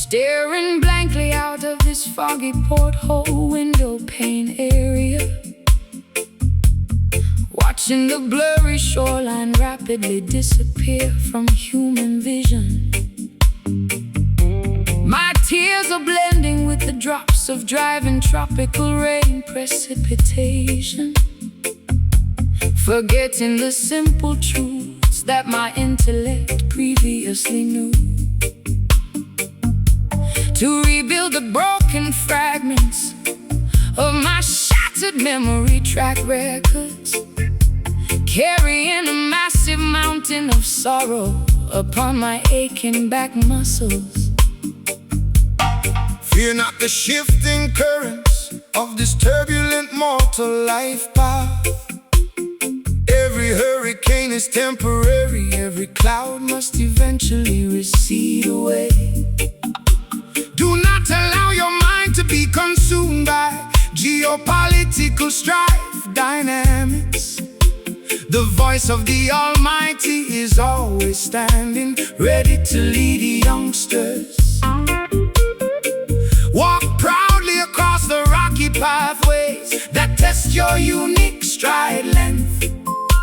staring blankly out of this foggy porthole window pane area, watching the blurry shoreline rapidly disappear from human vision. My tears are blending with the drops of driving tropical rain precipitation, forgetting the simple truths that my intellect previously knew. To rebuild the broken fragments of my shattered memory track records, carrying a massive mountain of sorrow upon my aching back muscles. Fear not the shifting currents of this turbulent mortal life path. Every hurricane is temporary, every cloud must eventually recede away. Do not allow your mind to be consumed by geopolitical strife dynamics. The voice of the Almighty is always standing, ready to lead youngsters. Walk proudly across the rocky pathways that test your unique stride length.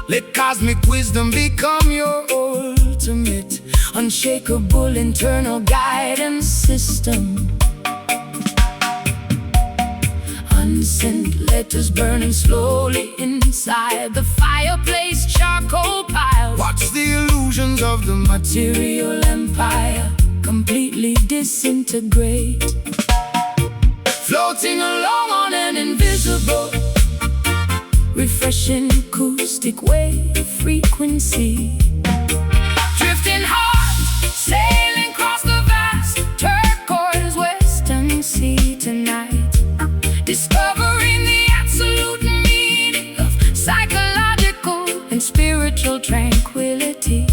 Let cosmic wisdom become your ultimate, unshakable internal guidance system. Unsent letters burning slowly inside the fireplace charcoal pile. Watch the illusions of the Material empire completely disintegrate, floating along on an invisible, refreshing acoustic wave frequency. Drifting hard, sailing across the vast turquoise western sea tonight, discovering the absolute meaning of psychological and spiritual tranquility.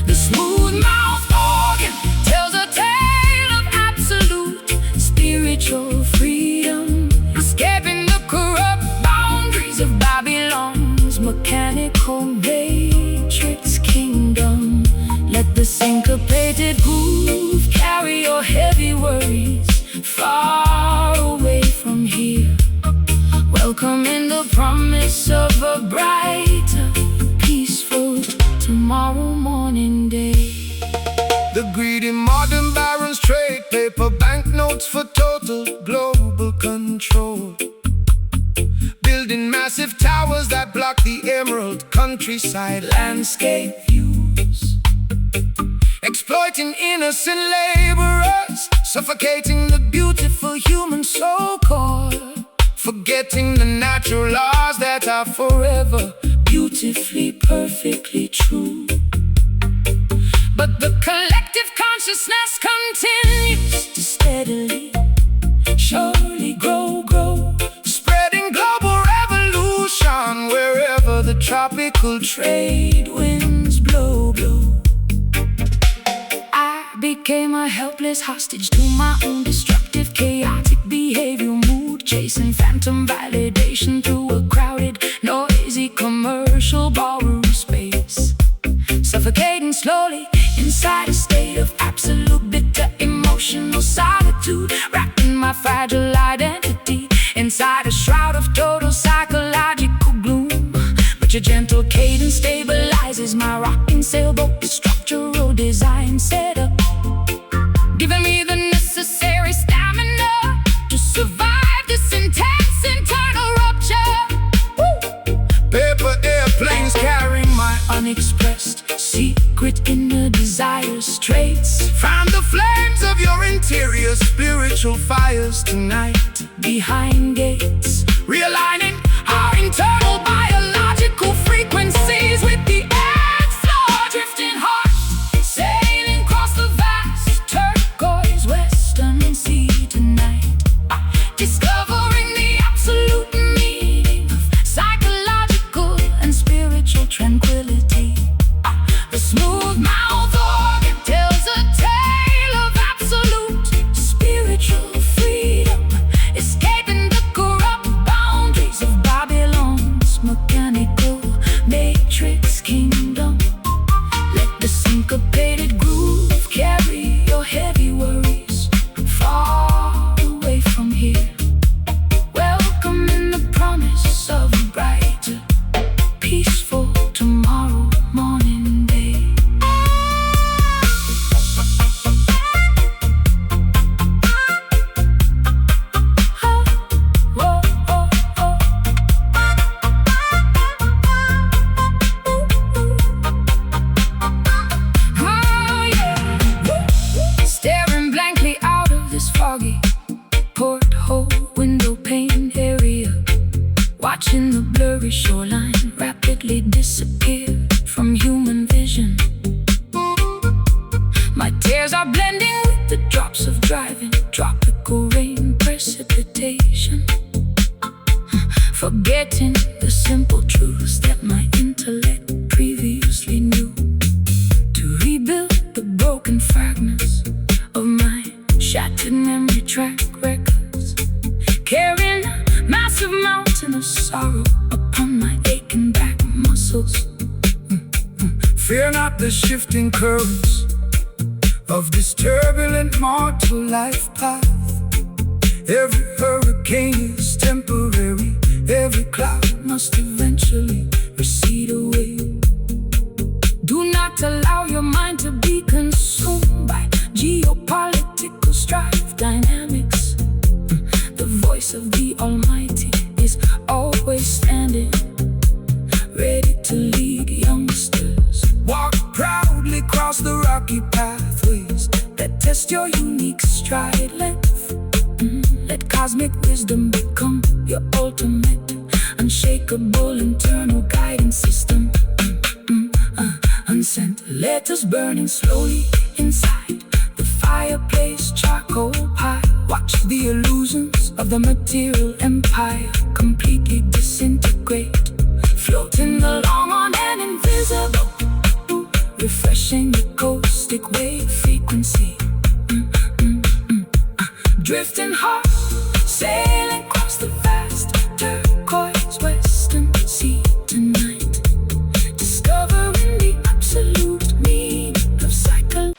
The smooth-mouthed organ tells a tale of absolute spiritual freedom, escaping the corrupt boundaries of Babylon's mechanical matrix kingdom. Let the syncopated groove carry your heavy worries far away from here, welcoming the promise of a brighter, peaceful tomorrow morning day. The greedy modern barons trade paper banknotes for total global control, building massive towers that block the emerald countryside landscape views, exploiting innocent laborers, suffocating the beautiful human soul core, forgetting the natural laws that are forever beautifully, perfectly true. But the collective consciousness continues to steadily, surely grow, spreading global revolution wherever the tropical trade winds blow. I became a helpless hostage to my own destructive, chaotic behavior, mood chasing phantom validation through a crowded, noisy commercial ballroom space, suffocating slowly inside a state of absolute bitter emotional solitude, wrapping my fragile identity inside a shroud of total psychological gloom. But your gentle cadence stabilizes my rocking sailboat, the structural design setup, giving me the necessary stamina to survive this intense internal rupture. Woo! paper airplanes Carrying my unexpressed secret inner desires, traits. fan the flames of your interior spiritual fires tonight. Behind gates, Realigning our internal biological frequencies with the earth floor, drifting hard, sailing across the vast turquoise western sea tonight, discovering the absolute meaning of psychological and spiritual tranquility. The smooth-mouthed organ tells a tale of absolute spiritual freedom, escaping the corrupt boundaries of Babylon. My tears are blending with the drops of driving, tropical rain, precipitation. Forgetting the simple truths that my intellect previously knew. To rebuild the broken fragments of my shattered memory track records, carrying a massive mountain of sorrow upon my aching back muscles. Fear not the shifting currents of this turbulent mortal life path. Every hurricane is temporary, every cloud must eventually recede away. Do not allow your mind to be consumed by geopolitical strife dynamics. The voice of the Almighty is always standing, ready to lead youngsters. Walk proudly across the rocky pathways that test your unique stride length. Let cosmic wisdom become your ultimate, unshakable internal guidance system. Unsent letters burning slowly inside the fireplace charcoal pie. Watch the illusions of the material empire completely disintegrate, floating along on an invisible, refreshing the caustic wave frequency. Drifting hard, sailing across the vast turquoise western sea tonight, discovering the absolute meaning of cycle.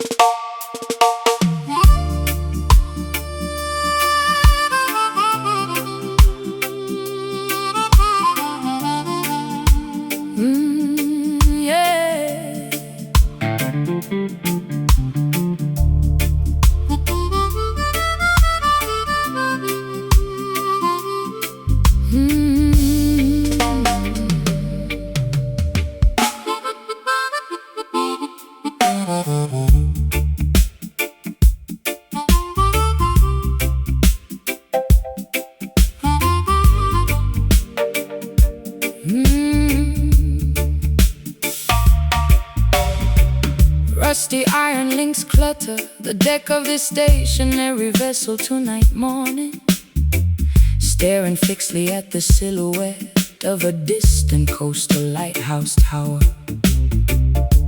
Yeah. Rusty iron links clutter the deck of this stationary vessel tonight morning, staring fixedly at the silhouette of a distant coastal lighthouse tower,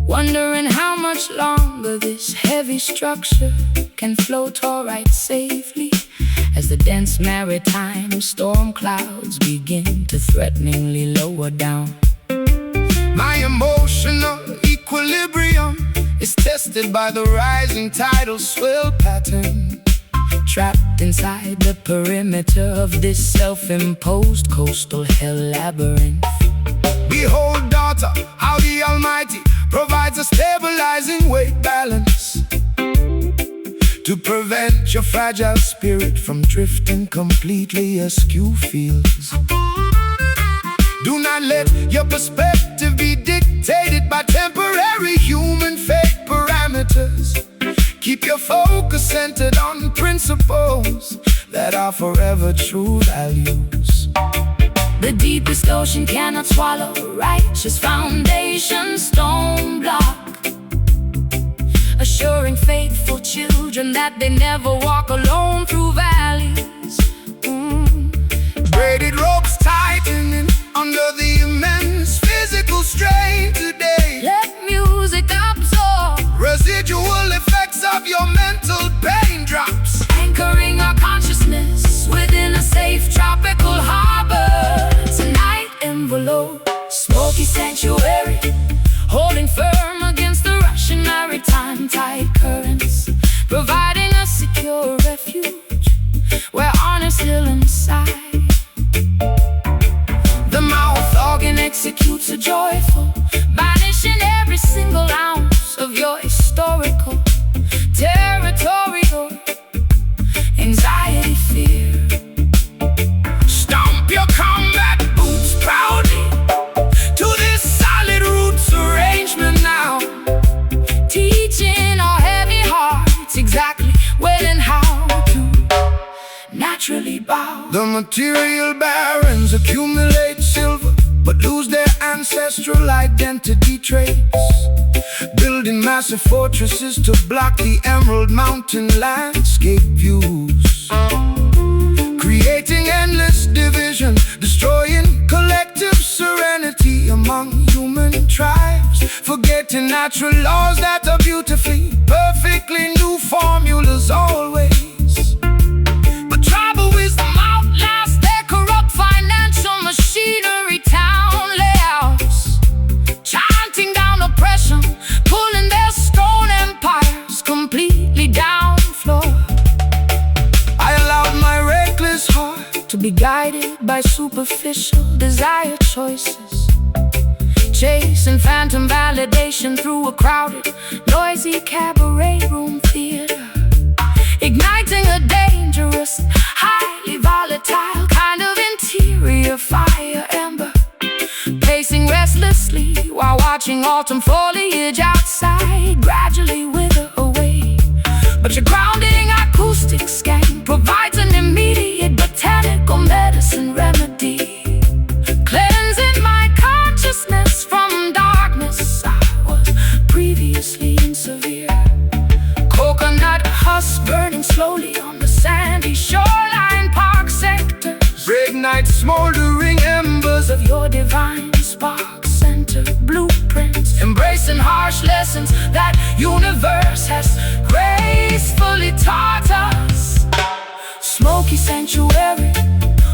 wondering how much longer this heavy structure can float or ride safely as the dense maritime storm clouds begin to threateningly lower down. My emotional equilibrium is tested by the rising tidal swell pattern, Trapped inside the perimeter of this self-imposed coastal hell labyrinth. Behold, daughter, how the Almighty provides a stabilizing weight balance to prevent your fragile spirit from drifting completely askew fields. Do not let your perspective be dictated by temporary human fate parameters. Keep your focus centered on principles that are forever true values. The deepest ocean cannot swallow a righteous foundation stone block, assuring faithful children that they never walk alone through valleys. Braided ropes tightening under the immense physical strain today. Let music absorb Residual effects of your mental pain drops, anchoring our consciousness within a safe tropical harbor. Tonight envelope, smoky sanctuary, holding firm against the rushing maritime tide currents, providing a secure refuge where honor still inside. The mouth organ executes a joyful, banishing every single ounce of your historical, territorial anxiety, fear. stomp your combat boots proudly to this solid roots arrangement now, Teaching our heavy hearts exactly when and how to naturally bow. The material barons accumulate silver but lose their ancestral identity traits, building massive fortresses to block the Emerald Mountain landscape views, creating endless division, destroying collective serenity among human tribes, forgetting natural laws that are beautifully, perfectly new formulas always. But tribal wisdom outlasts their corrupt financial machinery, town layouts, chanting down oppression, pulling their stone empires completely down floor. I allowed my reckless heart to be guided by superficial desire choices, chasing phantom validation through a crowded, noisy cabaret room theater, igniting a dangerous, highly volatile kind of interior fire ember, pacing restlessly while watching autumn foliage outside gradually wither away. But your grounding acoustic scan provides an immediate botanical medicine remedy, cleansing my consciousness from darkness I was previously in severe. Coconut husk burning slowly on the sandy shoreline park sectors, reignite smoldering embers of your divine spark center blueprints, embracing harsh lessons that universe has gracefully taught us. Smoky sanctuary,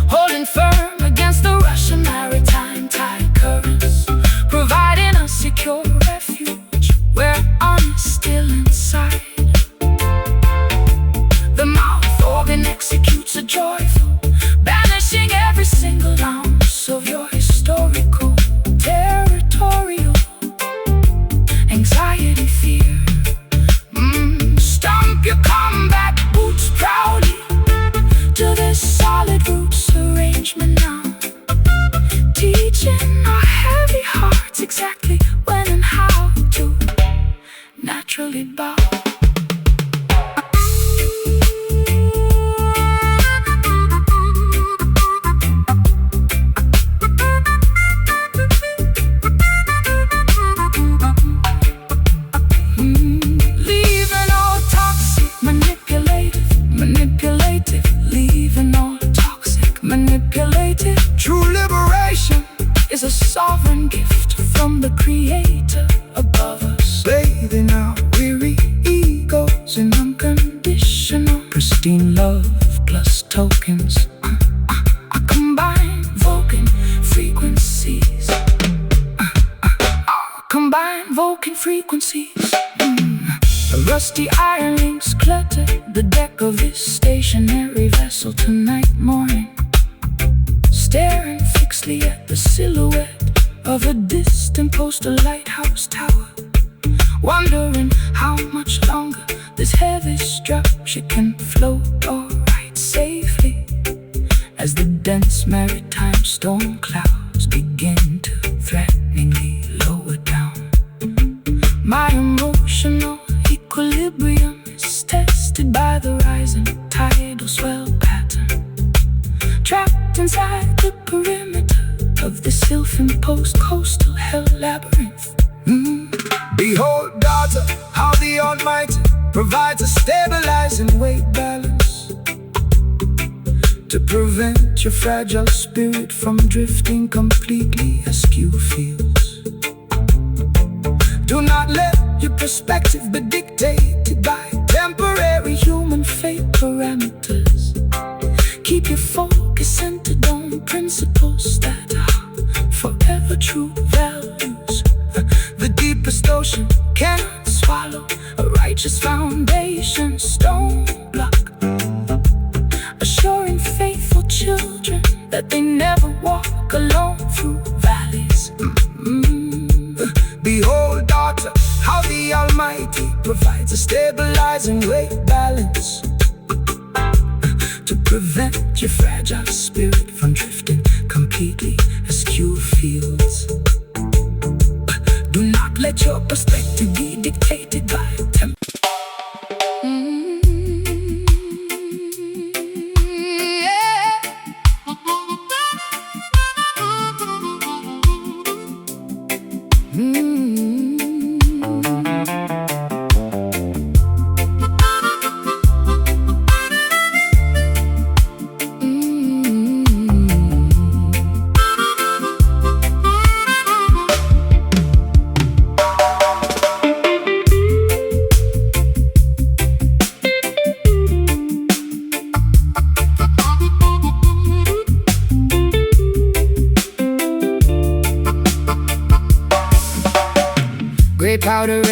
holding firm against the Russian maritime tide currents, providing a secure refuge where honest still inside. The mouth organ executes a joyful, banishing every single ounce of your historical, territorial anxiety, fear. Stomp your combat boots proudly to this solid roots arrangement now, teaching our heavy hearts exactly when and how to naturally bow. True liberation is a sovereign gift from the Creator above us, bathing our weary egos in unconditional, pristine love plus tokens. Combine Vulcan frequencies. Combine Vulcan frequencies. The rusty iron links clutter the deck of this stationary vessel tonight morning, staring fixedly at the silhouette of a distant postal lighthouse tower, wondering how much longer this heavy structure can float or ride safely as the dense maritime storm clouds begin to threateningly lower down. My emotional equilibrium is tested by the rising tidal swell pattern, trapped inside the perimeter of this self-imposed coastal hell labyrinth. Behold, daughter, how the Almighty provides a stabilizing weight balance to prevent your fragile spirit from drifting completely askew fields. Do not let your perspective be dictated by temporary human fate parameters. Keep your focus centered on principles that are forever true values. The deepest ocean cannot swallow a righteous foundation stone block, assuring faithful children that they never walk alone through valleys. Behold, daughter, how the Almighty provides a stabilizing weight balance to prevent your fragile spirit from drifting completely askew fields. Do not let your perspective be dictated by temper.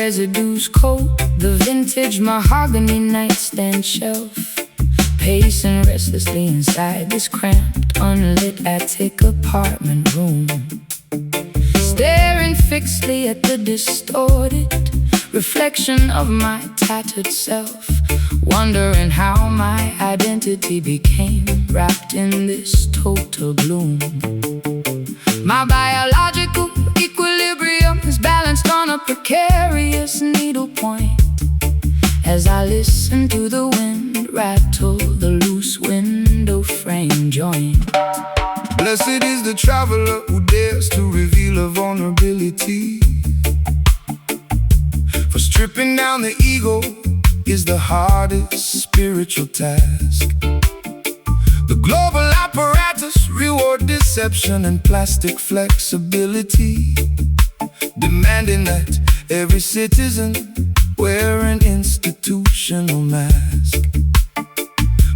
residues coat the vintage mahogany nightstand shelf, pacing restlessly inside this cramped, unlit attic apartment room, staring fixedly at the distorted reflection of my tattered self, wondering how my identity became wrapped in this total gloom. My biological equilibrium is balanced on a precarious needlepoint as I listen to the wind rattle the loose window frame joint. Blessed is the traveler who dares to reveal a vulnerability, for stripping down the ego is the hardest spiritual task. The global apparatus reward deception and plastic flexibility, demanding that every citizen wear an institutional mask.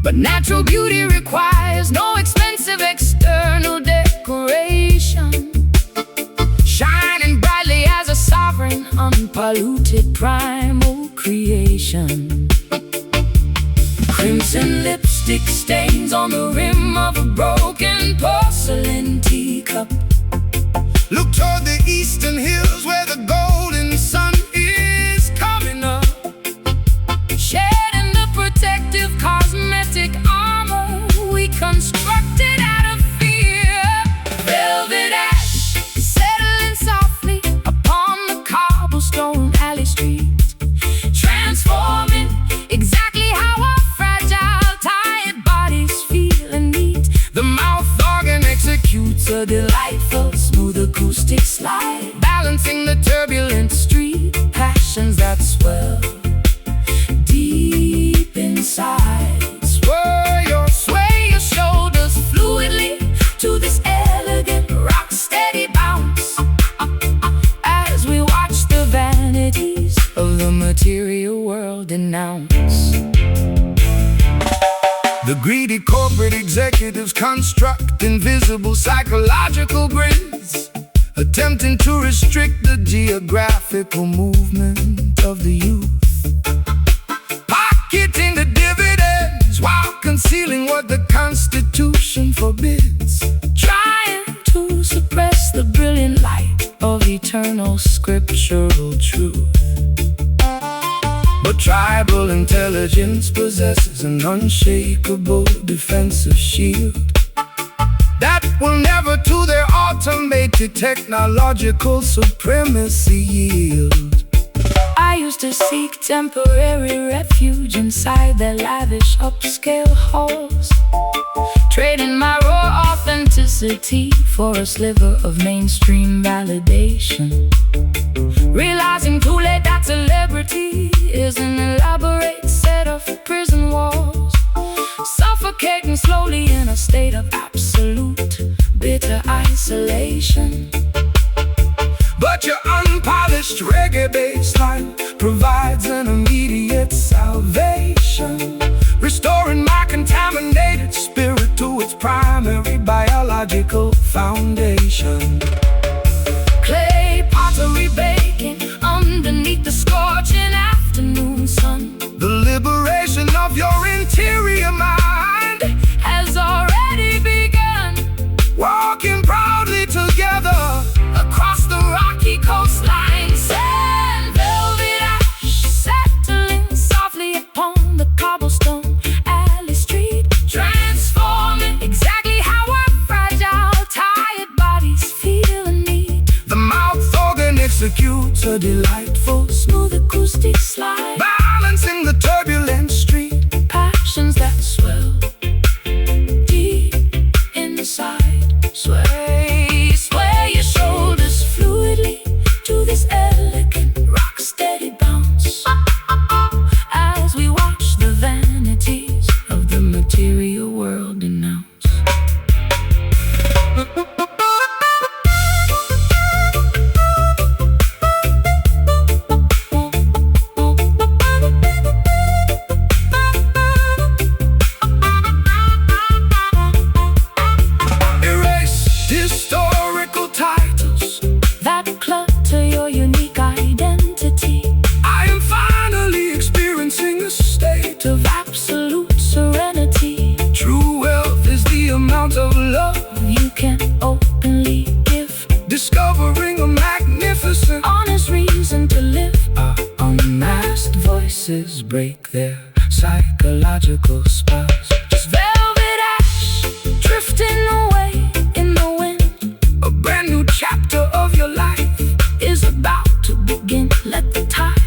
But natural beauty requires no expensive external decoration, shining brightly as a sovereign, unpolluted primal creation. Crimson lipstick stains on the rim of a broken porcelain teacup. Look toward the eastern hills where the golden sun is coming up, shedding the protective cosmetic armor we constructed out of fear. Velvet ash settling softly upon the cobblestone alley streets, transforming exactly how our fragile, tired bodies feel and need. the mouth organ Executes a delightful, smooth acoustic slide, balancing the turbulent street passions that swell deep inside. sway Your shoulders fluidly to this elegant rock steady bounce, as we watch the vanities of the material world denounce. The greedy corporate executives construct invisible psychological grids, attempting to restrict the geographical movement of the youth, pocketing the dividends while concealing what the Constitution forbids, Trying to suppress the brilliant light of eternal scriptural truth. but tribal intelligence possesses an unshakable defensive shield that will never to their automated technological supremacy yield. I used to seek temporary refuge inside their lavish upscale halls, trading my raw authenticity for a sliver of mainstream validation, realizing too late that celebrity is an elaborate set of prison walls, suffocating slowly in a state of absolute bitter isolation. But your unpolished reggae bassline provides an immediate salvation, restoring my contaminated spirit to its primary biological foundation. Clay pottery baking underneath the scorching afternoon sun, The liberation of your interior mind has already begun, walking proudly together across the rocky coastline. Sand, velvet ash settling softly upon the cobblestone alley street, transforming exactly how our fragile, tired bodies feel. psychological spas. Just velvet ash drifting away in the wind. A brand new chapter of your life Is about to begin. Let the tide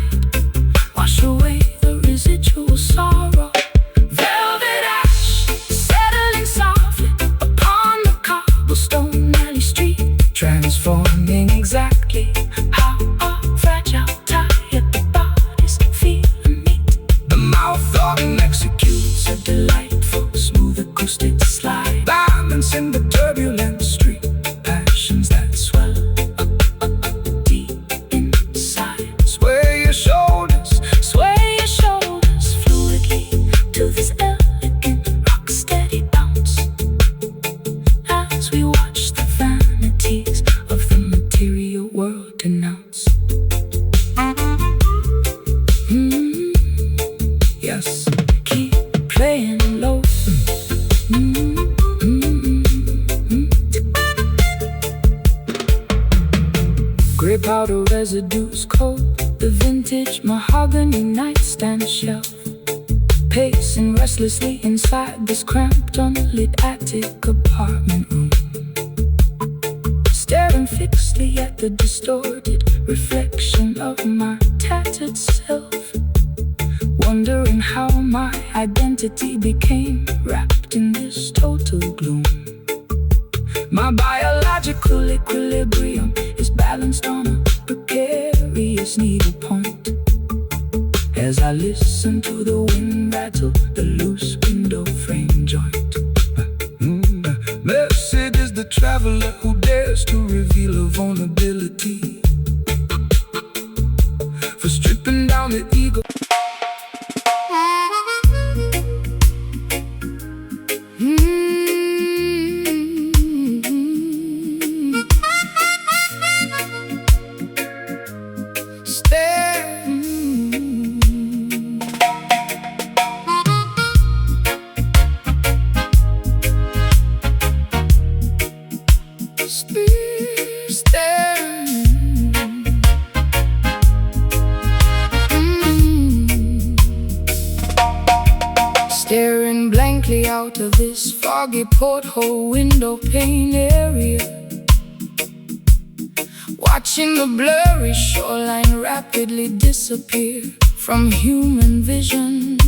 wash away the residual sorrow. Velvet ash settling softly upon the cobblestone alley street, transforming exactly how our fragile, tired bodies feel and meet. the mouth organ executes A delightful, smooth acoustic slide, balance in the turbulent street. passions that swell up deep inside. Sway your shoulders, Sway your shoulders fluidly to this elegant rock-steady bounce as we watch the vanities of the material world denounce. yes. Keep playing low. Gray powder residues coat the vintage mahogany nightstand shelf, pacing restlessly inside this cramped, unlit attic apartment room, staring fixedly at the distorted reflection of my tattered self, wondering how my identity became wrapped in this total gloom. My biological equilibrium is balanced on a precarious needlepoint as I listen to the wind rattle the loose window frame joint. Blessed is the traveler who dares to reveal a vulnerability, for stripping down the ego. Staring blankly out of this foggy porthole window pane area, watching the blurry shoreline rapidly disappear from human vision.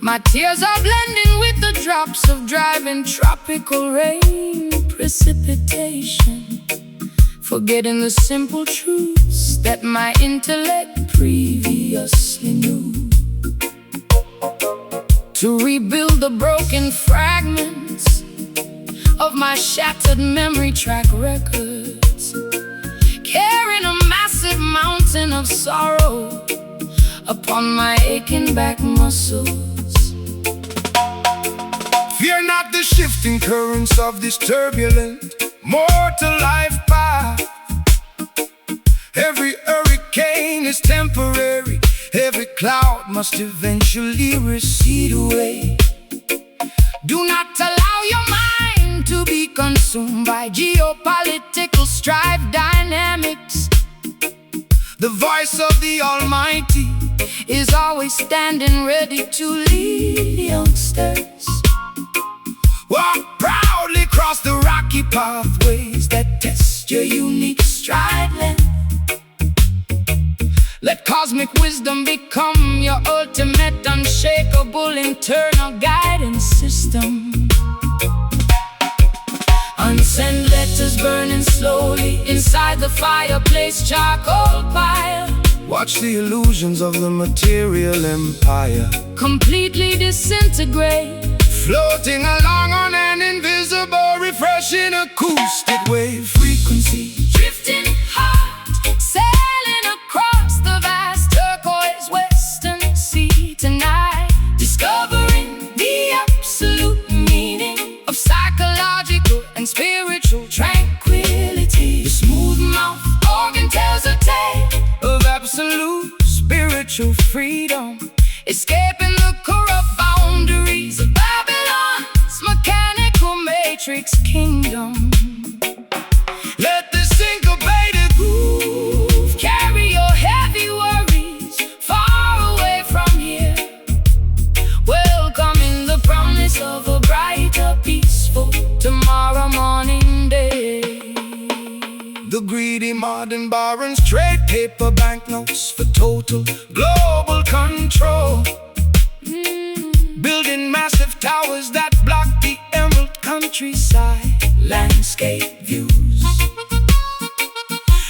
My tears are blending with the drops of driving tropical rain precipitation, forgetting the simple truths that my intellect previously knew. To rebuild the broken fragments of my shattered memory track records, carrying a massive mountain of sorrow upon my aching back muscles. Fear not the shifting currents of this turbulent mortal life path. Every hurricane is temporary, every cloud must eventually recede away. Do not allow your mind to be consumed by geopolitical strife dynamics. The voice of the Almighty is always standing ready to lead youngsters. Walk proudly across the rocky pathways that test your unique stride length. Let cosmic wisdom become your ultimate, unshakable, internal guidance system. Unsent letters burning slowly inside the fireplace charcoal pile. Watch the illusions of the material empire completely disintegrate, floating along on an invisible, refreshing acoustic wave frequency. drifting hard, sailing across the vast turquoise western sea tonight, discovering the absolute meaning of psychological and spiritual tranquility. The smooth mouth organ tells a tale of absolute spiritual freedom, escaping the corrupt boundaries of Babylon's mechanical matrix kingdom. let the syncopated groove Carry your heavy worries far away from here. paper banknotes for total global control. Building massive towers that block the emerald countryside landscape views.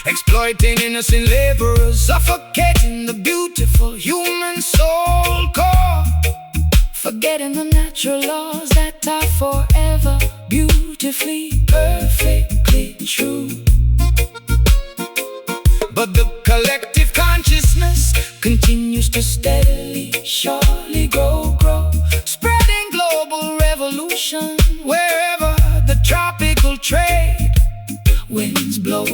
Exploiting innocent laborers, suffocating the beautiful human soul core. Forgetting the natural laws that are forever beautifully, perfectly true. But the collective consciousness continues to steadily, surely grow, spreading global revolution wherever the tropical trade winds blow.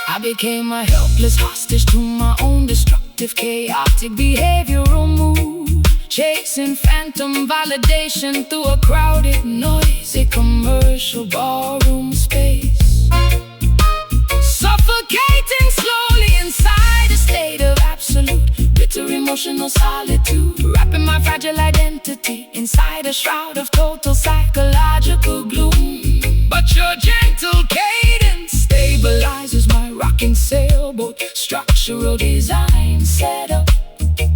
I became a helpless hostage to my own destructive, chaotic behavioral mood, chasing phantom validation through a crowded, noisy commercial ballroom space. Suffocating slowly inside a state of absolute, bitter emotional solitude. Wrapping my fragile identity inside a shroud of total psychological gloom. But your gentle cadence stabilizes my rocking sailboat, structural design setup,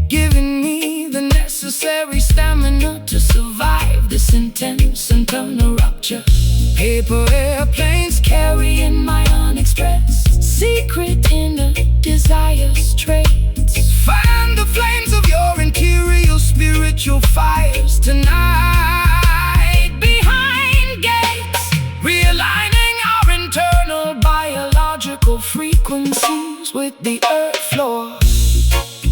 giving me the necessary stamina to survive this intense internal rupture. Paper airplanes carrying my unexpressed secret inner desires traits. Fan the flames of your interior spiritual fires tonight behind gates, realigning our internal biological frequencies with the earth floor.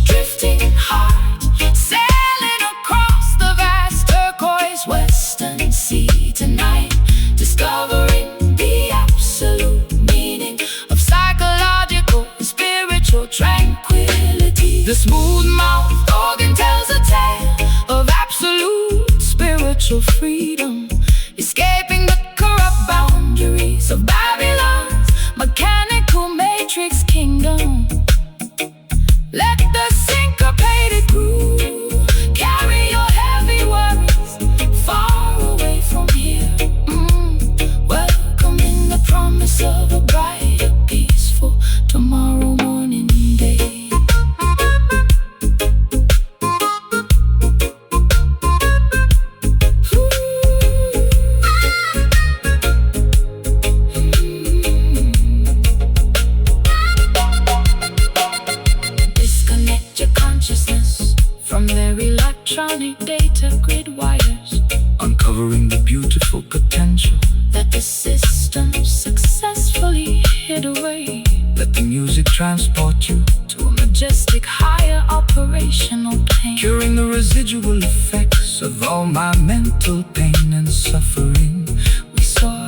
Drifting hard, sailing across the vast turquoise western sea tonight, discovering the absolute meaning of psychological, spiritual tranquility. The smooth-mouthed organ tells a tale of absolute spiritual freedom, escaping the corrupt boundaries of Babylon's mechanical matrix kingdom. Let the syncopated groove carry your heavy worries far away from here. Welcoming the promise of a brighter, peaceful tomorrow morning day. Disconnect your consciousness from their electronic data grid wires, Uncovering the beautiful potential that the system successfully hid away. Let the music transport you, To a majestic higher operational plane. curing the residual effects of all my mental pain and suffering. We soar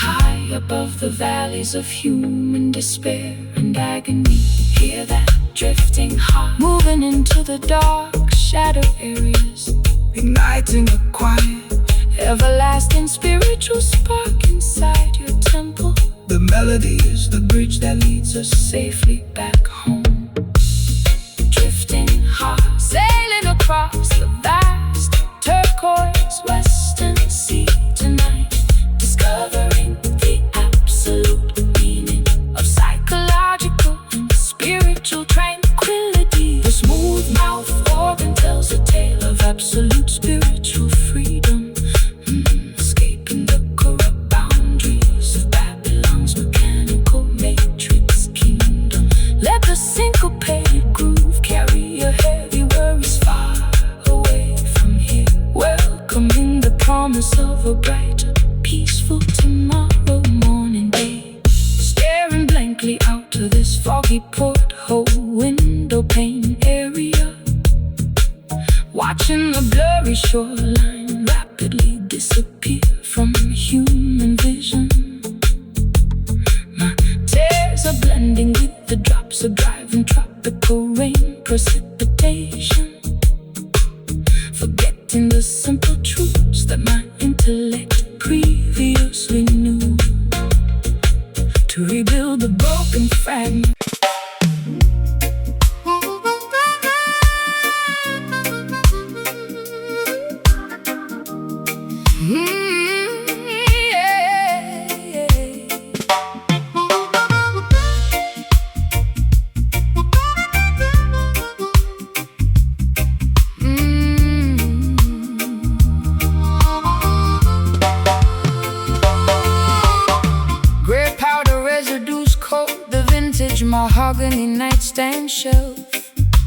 high above the valleys of human despair and agony. Hear that drifting heart moving into the dark shadow areas, Igniting a quiet, everlasting spiritual spark inside your temple. the melody is the bridge that leads us Safely back home. Drifting hard, sailing across the vast turquoise western sea tonight, discovering the absolute meaning of psychological and spiritual tranquility. The smooth-mouthed organ tells a tale of absolute spiritual freedom, escaping the corrupt boundaries of Babylon's mechanical matrix kingdom. Let the syncopated groove carry your heavy worries far away from here. Welcoming the promise of a brighter, peaceful tomorrow morning day. Staring blankly out to this foggy porthole window pane area, watching the blurry shoreline rapidly disappear from human vision. My tears are blending with the drops of driving tropical rain precipitation, forgetting the simple truths that my intellect previously knew. To rebuild the broken fragment. shelf,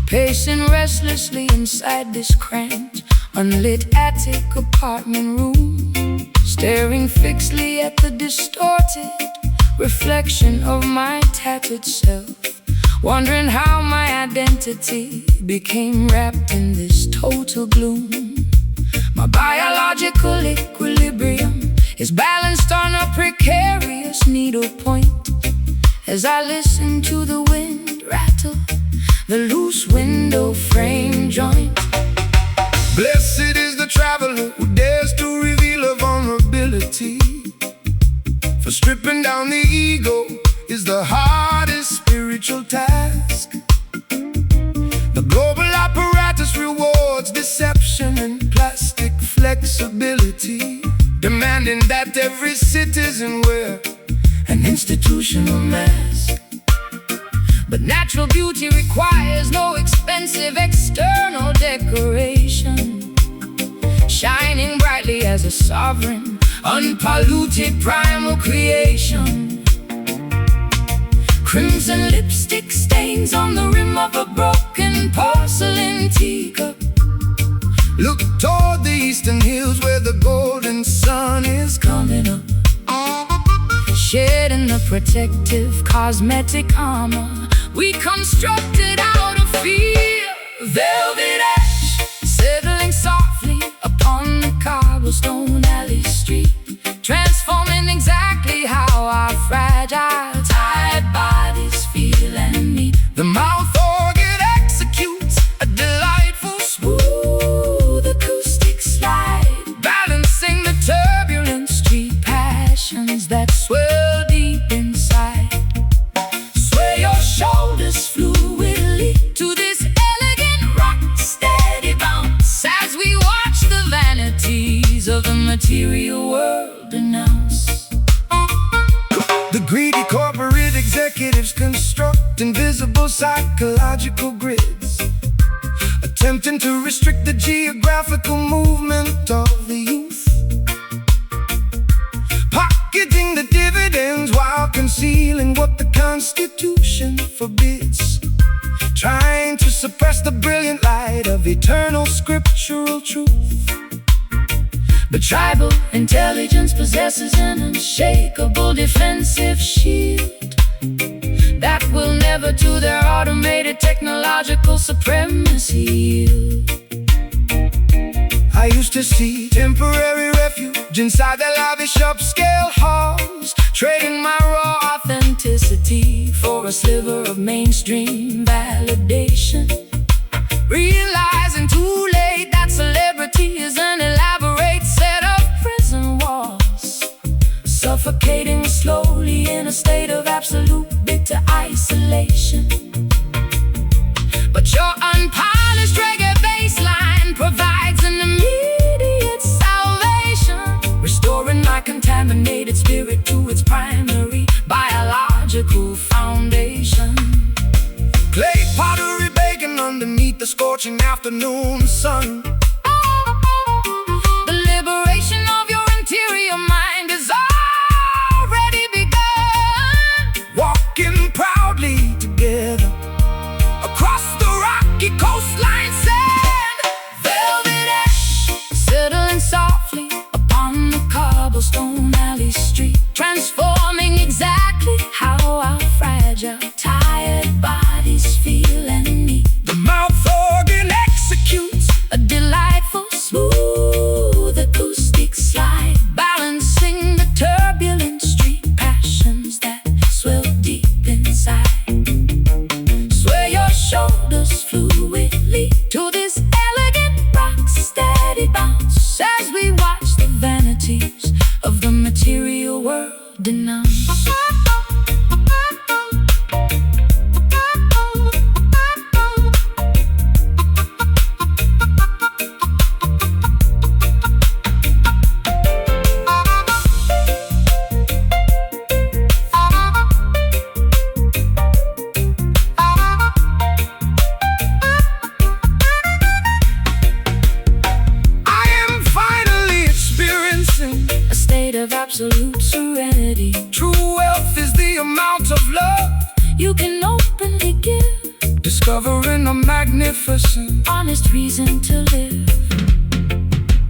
pacing restlessly inside this cramped, unlit attic apartment room, staring fixedly at the distorted reflection of my tattered self, wondering how my identity became wrapped in this total gloom. My biological equilibrium is balanced on a precarious needlepoint as I listen to the wind rattle the loose window frame joint. Blessed is the traveler who dares to reveal a vulnerability, for stripping down the ego is the hardest spiritual task. The global apparatus rewards deception and plastic flexibility, demanding that every citizen wear an institutional mask. But natural beauty requires no expensive external decoration, shining brightly as a sovereign, unpolluted primal creation. Crimson lipstick stains on the rim of a broken porcelain teacup. Look toward the eastern hills where the golden sun is coming up, shedding the protective cosmetic armor we constructed out of fear. Velvet ash settling softly upon the cobblestone alley street, transforming exactly how our fragile, tired bodies feel and meet. The mouth organ executes a delightful, smooth acoustic slide, balancing the turbulent street passions that swell deep inside. Sway your shoulders fluidly to this elegant rock steady bounce as we watch the vanities of the material world denounce. The greedy corporate executives construct invisible psychological grids, attempting to restrict the geographical movement of the youth, pocketing the dividends while concealing what the Constitution forbids, trying to suppress the brilliant light of eternal scriptural truth. But tribal intelligence possesses an unshakable defensive shield that will never to their automated technological supremacy yield. I used to see temporary refuge inside their lavish upscale halls, trading my raw authenticity for a sliver of mainstream validation, realizing too late that celebrity is an elaborate set of prison walls, suffocating slowly in a state of absolute bitter isolation. But your unpolished reggae bassline provides an immediate salvation, restoring my contaminated spirit to its primary biological foundation. Clay pottery baking underneath the scorching afternoon sun. The liberation of your interior mind is already begun, walking proudly together across the rocky coastline sand. Velvet ash settling softly upon the cobblestone alley street, transforming exactly how our fragile, tired bodies feel and need. The mouth organ executes a delightful, smooth acoustic slide, balancing the turbulent street passions that swell deep inside. Sway your shoulders fluidly to this elegant rock steady bounce as we watch the vanities of the material world denounce. discovering a magnificent, honest reason to live.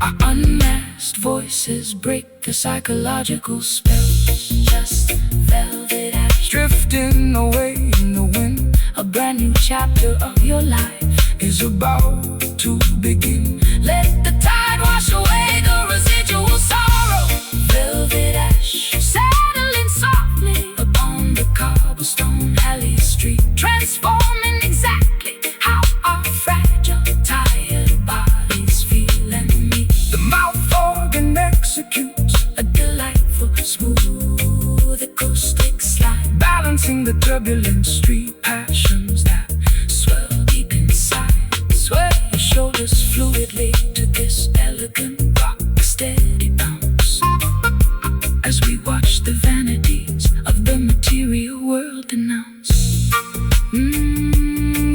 Our unmasked voices break the psychological spells. Just velvet ash drifting away in the wind. a brand new chapter of your life Is about to begin. Let the tide wash away the residual sorrow. Velvet ash settling softly upon the cobblestone alley street, transforming exactly how our fragile, tired bodies feel and meet. The mouth organ executes A delightful, smooth acoustic slide, balancing the turbulent street passions that swell deep inside. Sway your shoulders fluidly to this elegant rock steady bounce, as we watch the vanities of the material world announce.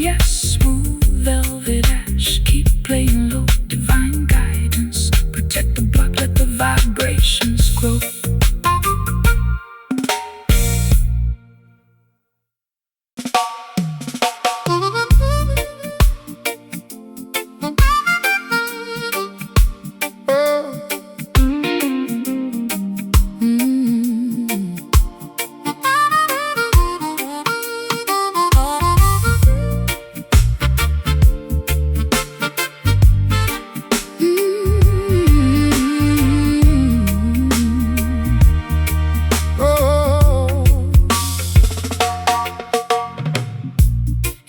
Yes, smooth velvet ash, keep playing low, divine guidance. Protect the block, let the vibrations grow.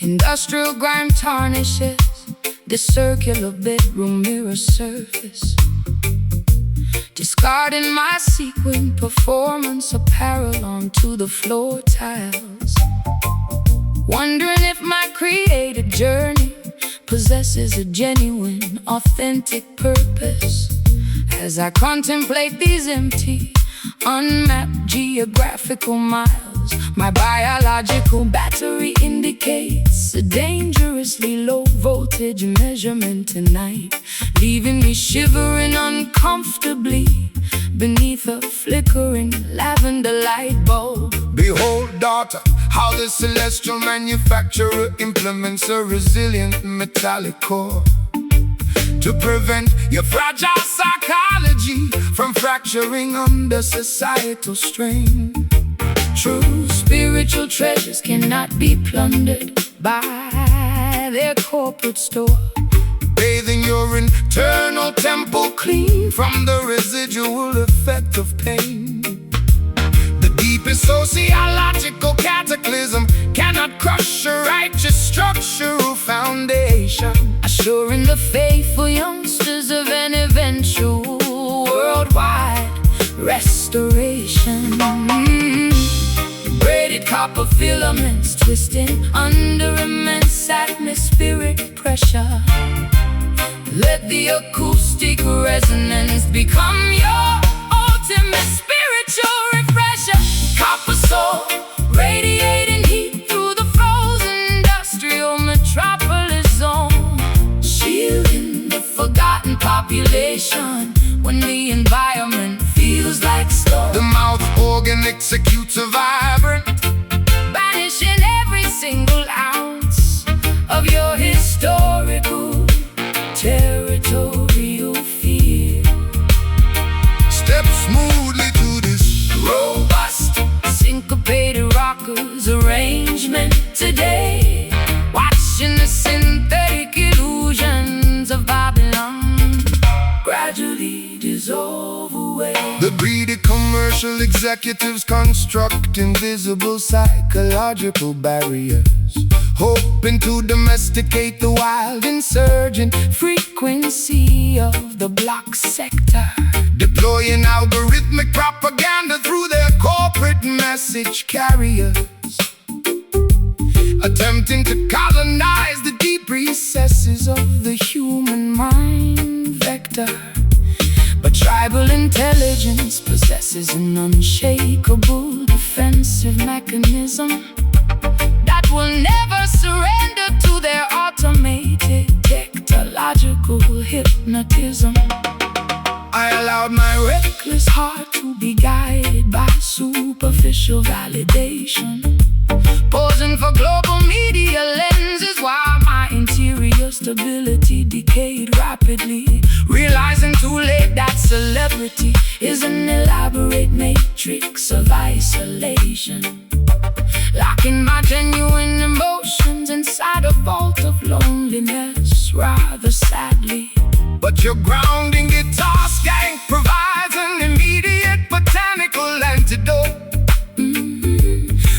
Industrial grime tarnishes the circular bedroom mirror surface, discarding my sequin performance apparel onto the floor tiles. Wondering if my creative journey possesses a genuine, authentic purpose. As I contemplate these empty, unmapped geographical miles, my biological battery indicates a dangerously low voltage measurement tonight, leaving me shivering uncomfortably beneath a flickering lavender light bulb. Behold, daughter, how the celestial manufacturer implements a resilient metallic core to prevent your fragile psychology from fracturing under societal strain. True spiritual treasures cannot be plundered by their corporate store, Bathing your internal temple clean from the residual effect of pain. The deepest sociological cataclysm cannot crush a righteous structural foundation, assuring the faithful youngsters of an eventual worldwide restoration. Braided copper filaments twisting under immense atmospheric pressure. Let the acoustic resonance become your ultimate spiritual refresher. Copper soul, radiating heat through the frozen industrial metropolis zone, shielding the forgotten population when the environment feels like stone. The mouth organ executes a vibrant, banishing every single ounce of your historical territorial fear. step smoothly to this Robust, syncopated rockers arrangement today, watching the synthetic illusions of Babylon gradually dissolve away. The greedy commercial executives construct invisible psychological barriers, hoping to domesticate the wild insurgent Frequency of the block sector, deploying algorithmic propaganda through their corporate message carriers, attempting to colonize the deep recesses of the human mind vector. But tribal intelligence possesses an unshakable defensive mechanism that will never surrender to their automated technological hypnotism. I allowed my Reckless heart to be guided by superficial validation, posing for global media lenses while stability decayed rapidly, realizing too late that celebrity is an elaborate matrix of isolation, locking my genuine emotions inside a vault of loneliness, rather sadly. But your grounding guitar skank provides an immediate botanical antidote,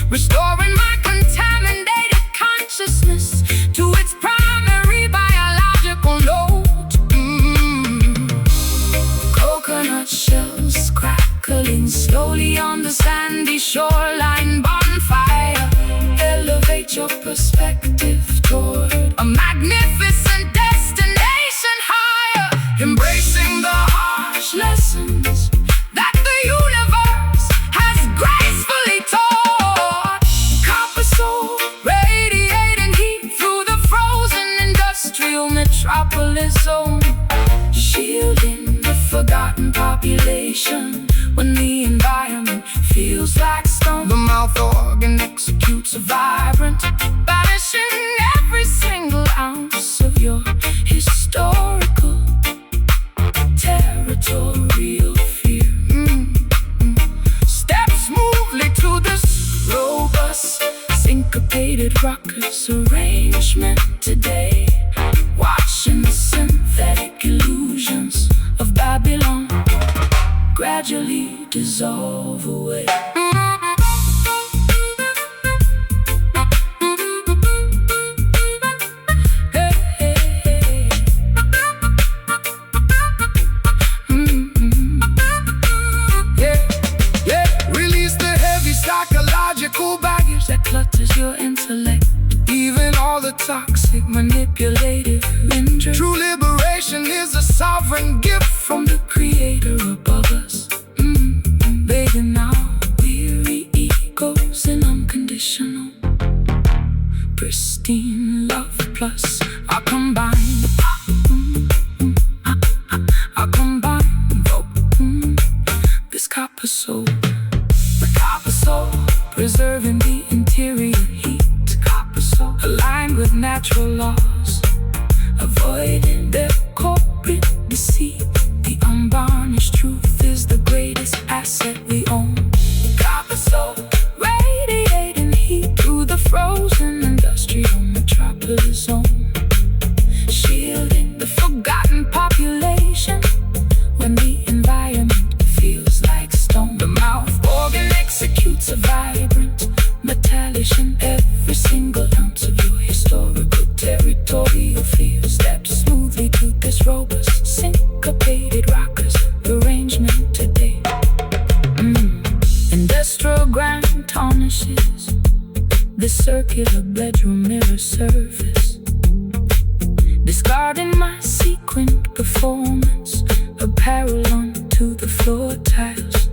restoring my contaminated consciousness to its primary biological note. Coconut shells crackling slowly on the sandy shoreline. Bonfire, elevate your perspective toward a magnificent destination higher, embracing the harsh lessons that the universe has gracefully taught. Copper soul, radiating heat through the frozen industrial metropolis zone, shielding the forgotten population when the environment feels like stone. the mouth organ Executes a vibrant, banishing every single ounce of your historical territorial fear. Step smoothly to this robust, syncopated ruckus arrangement today, watching the synthetic illusions of Babylon gradually dissolve away. Release the heavy psychological baggage That clutters your intellect, even all the toxic. manipulative injury True liberation is a sovereign gift from the creator above us, bathing our weary egos in unconditional, pristine love plus our combined, this copper soul, the copper soul, preserving the interior heat, copper soul, aligned with natural laws, avoiding their corporate deceit. The unvarnished truth is the greatest asset we own. Copper soul, radiating heat through the frozen industrial metropolis zone, shielding the forgotten population when the environment feels like stone. The mouth organ executes a vibrant metallation every single ounce of your historical territorial fear. Step smoothly to this robust, syncopated rockers arrangement today. Industrial grind tarnishes the circular bedroom mirror surface, discarding my sequined performance, apparel onto the floor tiles,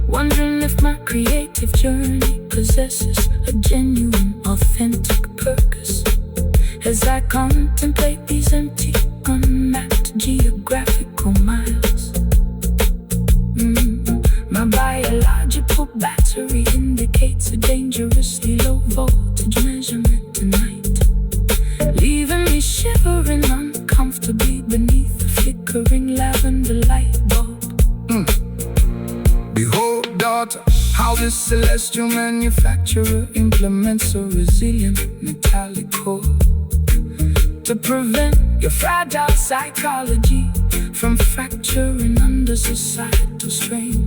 wondering if my creative journey possesses a genuine, authentic purpose. As I contemplate these empty, unmapped geographical miles, my biological battery indicates a dangerously low voltage measurement tonight, leaving me shivering uncomfortably beneath the flickering lavender light bulb. Behold, daughter, how this celestial manufacturer implements a resilient metallic core to prevent your fragile psychology from fracturing under societal strain.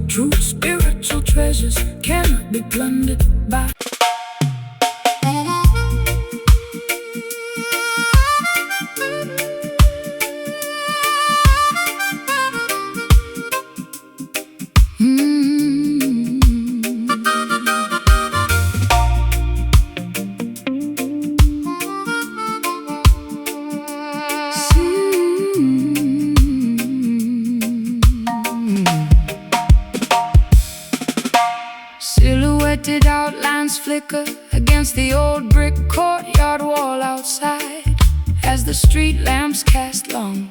True spiritual treasures cannot be plundered by silhouetted outlines flicker against the old brick courtyard wall outside, as the street lamps cast long,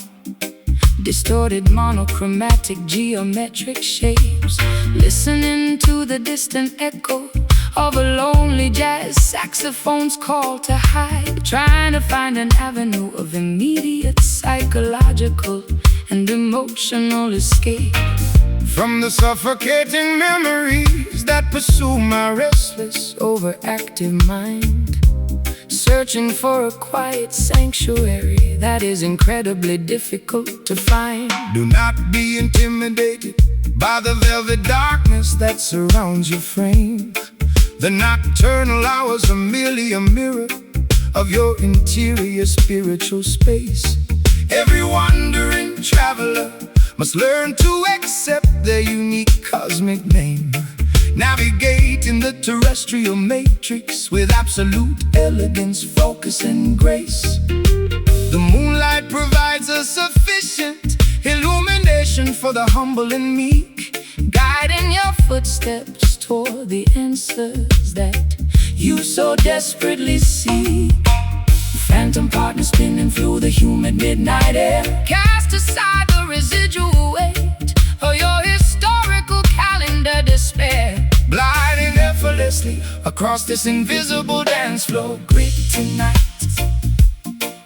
distorted monochromatic geometric shapes, listening to the distant echo of a lonely jazz saxophone's call to hide, trying to find an avenue of immediate psychological and emotional escape from the suffocating memories that pursue my restless, overactive mind, searching for a quiet sanctuary that is incredibly difficult to find. Do not be intimidated by the velvet darkness that surrounds your frame. The nocturnal hours are merely a mirror of your interior spiritual space. Every wandering traveler must learn to accept their unique cosmic name, navigating the terrestrial matrix with absolute elegance, focus, and grace. The moonlight provides a sufficient illumination for the humble and meek, guiding your footsteps toward the answers that you so desperately seek. Phantom partners spinning through the humid midnight air, cast aside the residual weight of your historical calendar despair, gliding effortlessly across this invisible dance floor. Grit tonight,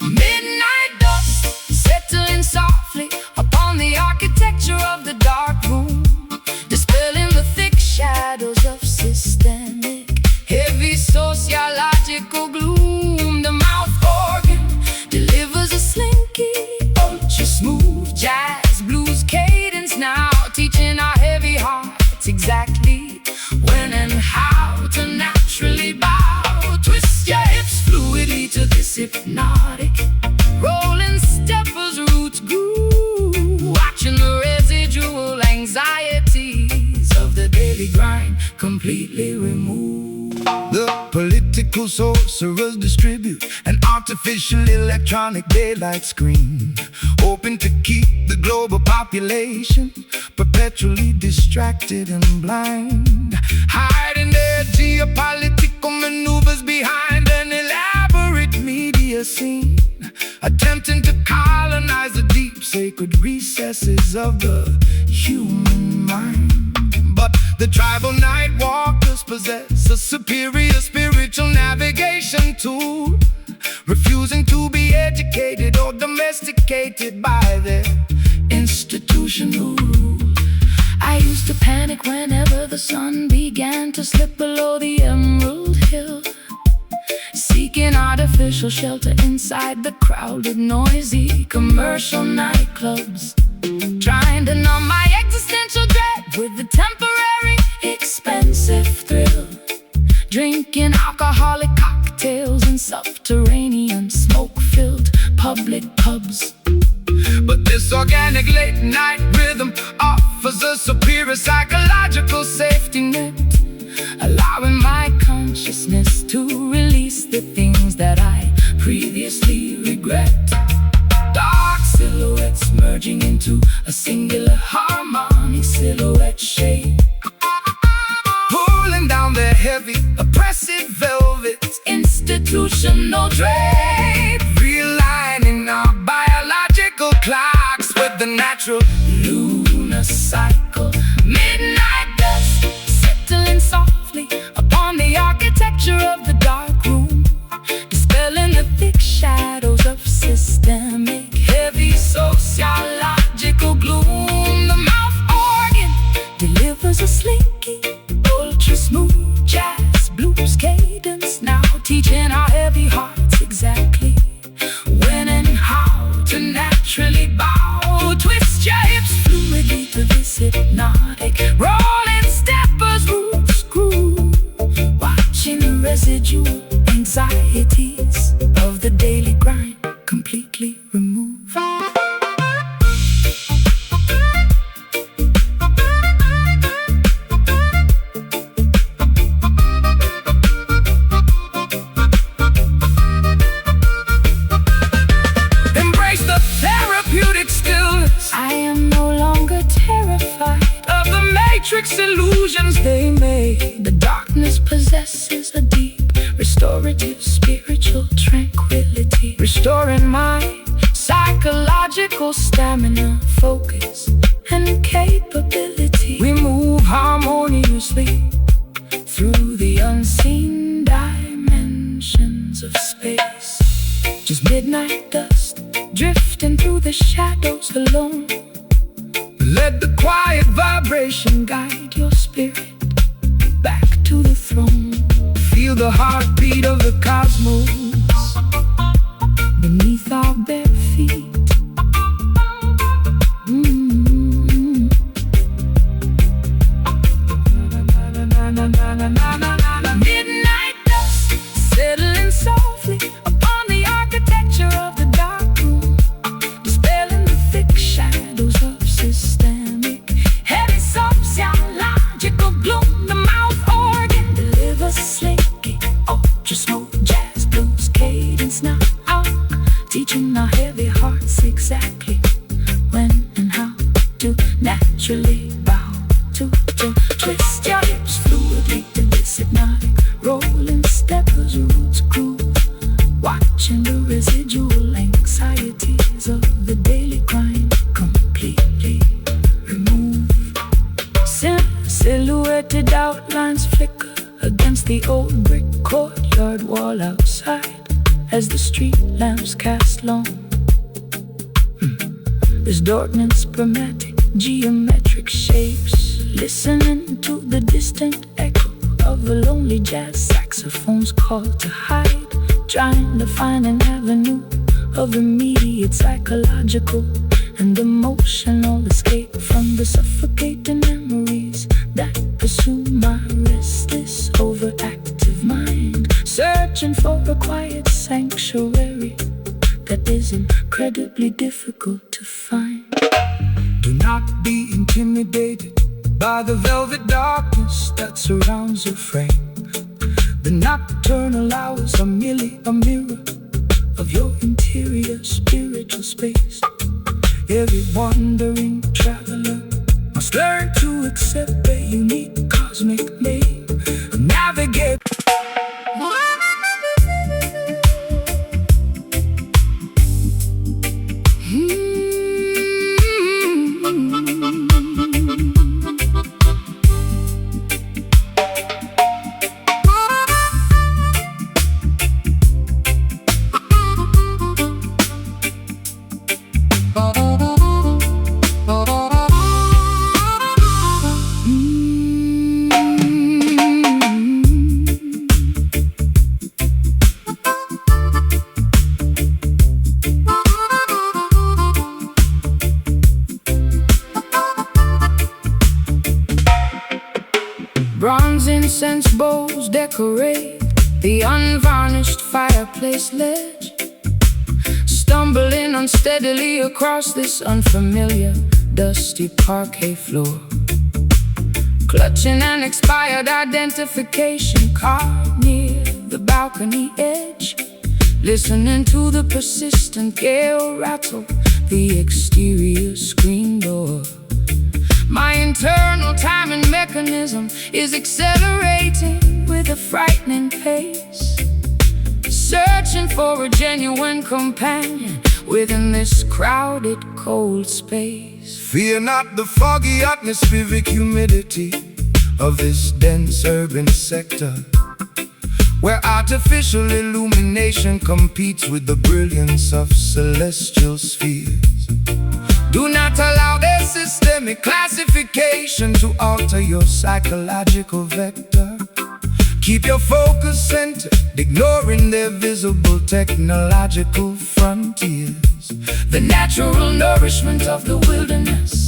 midnight dust settling softly upon the architecture of the dark room, dispelling the thick shadows of systemic, heavy sociological gloom. The mouth organ delivers a slinky, ultra smooth jazz blues cadence, now teaching our heavy hearts exactly when and how to naturally bow. Twist your hips fluidly to this hypnotic rolling stepper's roots groove, watching the residual anxieties of the daily grind completely removed. The political sorcerers distribute an artificial electronic daylight screen, hoping to keep the global population perpetually distracted and blind, hiding their geopolitical maneuvers behind an elaborate media scene, attempting to colonize the deep sacred recesses of the human mind. But the tribal night walkers possess a superior spiritual navigation tool, refusing to be educated or domesticated by their institutional rule. I used to panic whenever the sun began to slip below the emerald hill, seeking artificial shelter inside the crowded, noisy commercial nightclubs, trying to numb my existential dread with the temporary, expensive thrill, drinking alcoholic cocktails in subterranean, smoke-filled public pubs. But this organic late night rhythm offers a superior psychological safety net, allowing my consciousness to release the things that I previously regret. Dark silhouettes merging into a singular harmonic silhouette shape, pulling down their heavy, oppressive velvet institutional drape, realigning our biological clocks with the natural lunar cycle. Midnight dust settling softly upon the architecture of the dark room, dispelling the thick shadows of systemic, heavy sociological gloom. The mouth organ delivers a slinky, ultra smooth jazz blues cadence, now teaching our heavy hearts exactly when and how to naturally bow. Twist your hips fluidly to this hypnotic rolling stepper's roots groove, watching the residual anxieties of the daily grind completely removed. embrace the therapeutic stillness. I am no longer terrified Of the matrix illusions they made. The darkness possesses a deep, restorative spiritual tranquility, restoring my psychological stamina, focus, and capability. We move harmoniously through the unseen dimensions of space. Just midnight dust drifting through the shadows alone. Let the quiet vibration Guide your spirit back to the throne. feel the heartbeat of the cosmos Beneath our bare feet. Midnight dust settling softly upon the architecture of the dark room, dispelling the thick shadows of systemic heavy sociological gloom. The mouth organ delivers slinky ultra smooth jazz blues cadence now out, teaching our heavy hearts exactly when and how to naturally bow to twist your hips fluidly to this hypnotic rolling step as roots groove, watching the residual anxieties of the daily grind completely remove. Silhouetted outlines flicker against the old brick courtyard wall outside as the street lamps cast long. Distorting spermatic geometric shapes, listening to the distant echo of a lonely jazz saxophone's call to hide, trying to find an avenue of immediate psychological and emotional escape from the suffocating memories that pursue my restless, overactive mind, searching for a quiet sanctuary that is incredibly difficult to find. Do not be intimidated by the velvet darkness that surrounds your frame. The nocturnal hours are merely a mirror of your interior spiritual space. Every wandering traveler must learn to accept a unique cosmic name, navigate. Bronze incense bowls decorate the unvarnished fireplace ledge, stumbling unsteadily across this unfamiliar, dusty parquet floor, clutching an expired identification card near the balcony edge, listening to the persistent gale rattle the exterior screen door. My internal timing mechanism is accelerating with a frightening pace, searching for a genuine companion within this crowded, cold space. Fear not the foggy atmospheric humidity of this dense urban sector, where artificial illumination competes with the brilliance of celestial spheres. Do not allow their systemic classification to alter your psychological vector. Keep your focus centered, ignoring their visible technological frontiers. The natural nourishment of the wilderness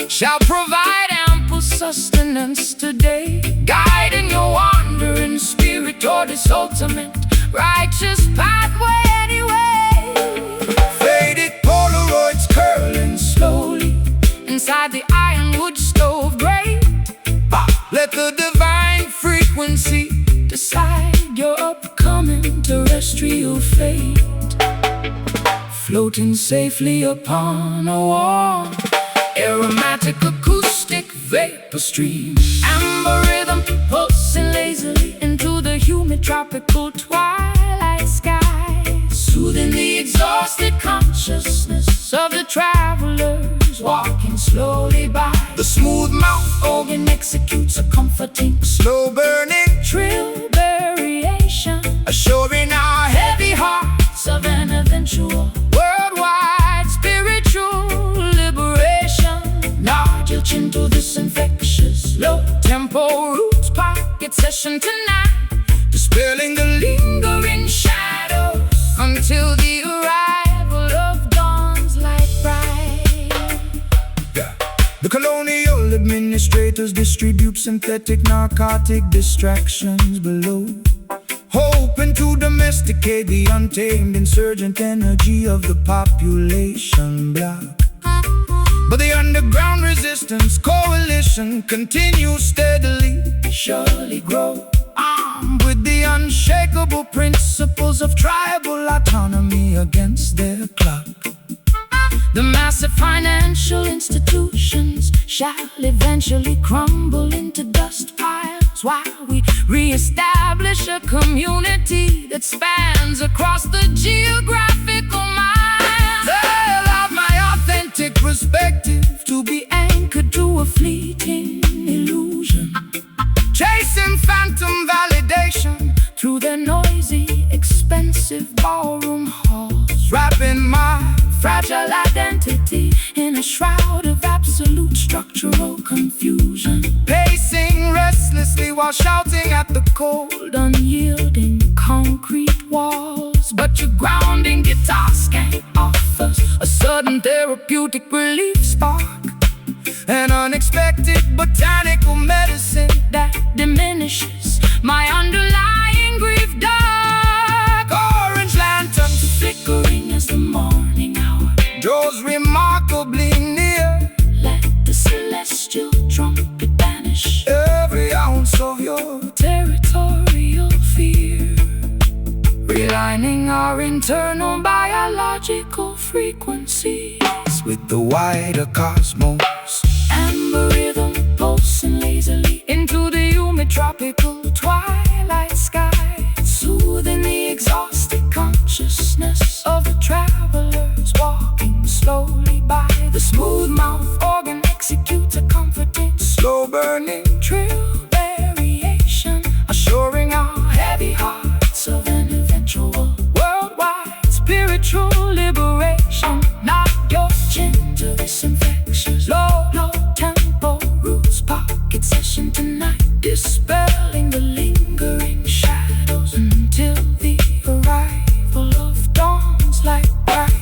shall provide ample sustenance today, guiding your wandering spirit toward its ultimate righteous pathway anyway. Faded Polaroids curling Slowly inside the ironwood stove grate, let the divine frequency decide your upcoming terrestrial fate. Floating safely upon a warm, aromatic acoustic vapor stream, amber rhythm pulsing lazily into the humid tropical twilight sky, soothing the exhausted consciousness of the travelers walking slowly by. The smooth mouth organ executes a comforting, slow burning session tonight, dispelling the lingering shadows until the arrival of dawn's light bright. Yeah. The colonial administrators distribute synthetic narcotic distractions below, hoping to domesticate the untamed insurgent energy of the population block. But the underground resistance coalition continues steadily, surely grow, armed with the unshakable principles of tribal autonomy against their clock. The massive financial institutions shall eventually crumble into dust piles, while we re-establish a community that spans across the geographical miles. They allow my authentic perspective To be anchored to a fleeting illusion, chasing phantom validation through their noisy, expensive ballroom halls, wrapping my fragile identity in a shroud of absolute structural confusion, pacing restlessly while shouting at the cold, unyielding concrete walls. But your grounding guitar skank offers a sudden therapeutic relief spark, an unexpected botanical medicine that diminishes my underlying grief. Dark orange lanterns flickering as the morning hour draws remarkably near. Let the celestial trumpet banish Every ounce of your territorial fear, realigning our internal biological frequencies with the wider cosmos. Amber rhythm pulsing lazily into the humid tropical twilight sky, soothing the exhausted consciousness of the travelers walking slowly by. The smooth mouth organ executes a comforting, Slow burning trill variation, assuring our heavy hearts of an eventual worldwide spiritual liberation. Knock your chin to this infectious low tempo roots pocket session tonight, dispelling the lingering shadows until the arrival of dawn's light bright.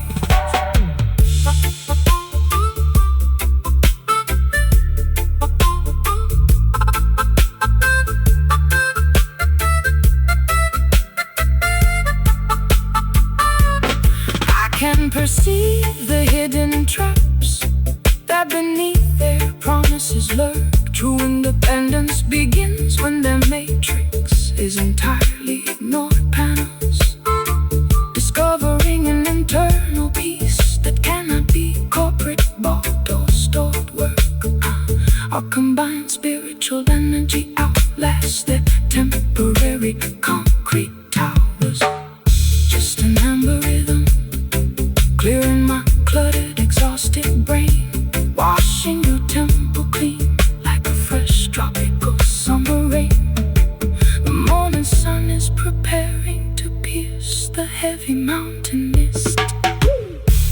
I can perceive the hidden traps that beneath their promises lurk. True independence begins when their matrix is entirely ignored panels, discovering an internal peace that cannot be corporate bought or stored work. Our combined spiritual energy outlasts their temporary concrete towers. Just an amber rhythm, clearing my cluttered, exhausted brain, washing your temple clean like a fresh tropical summer rain. The morning sun is preparing to pierce the heavy mountain mist.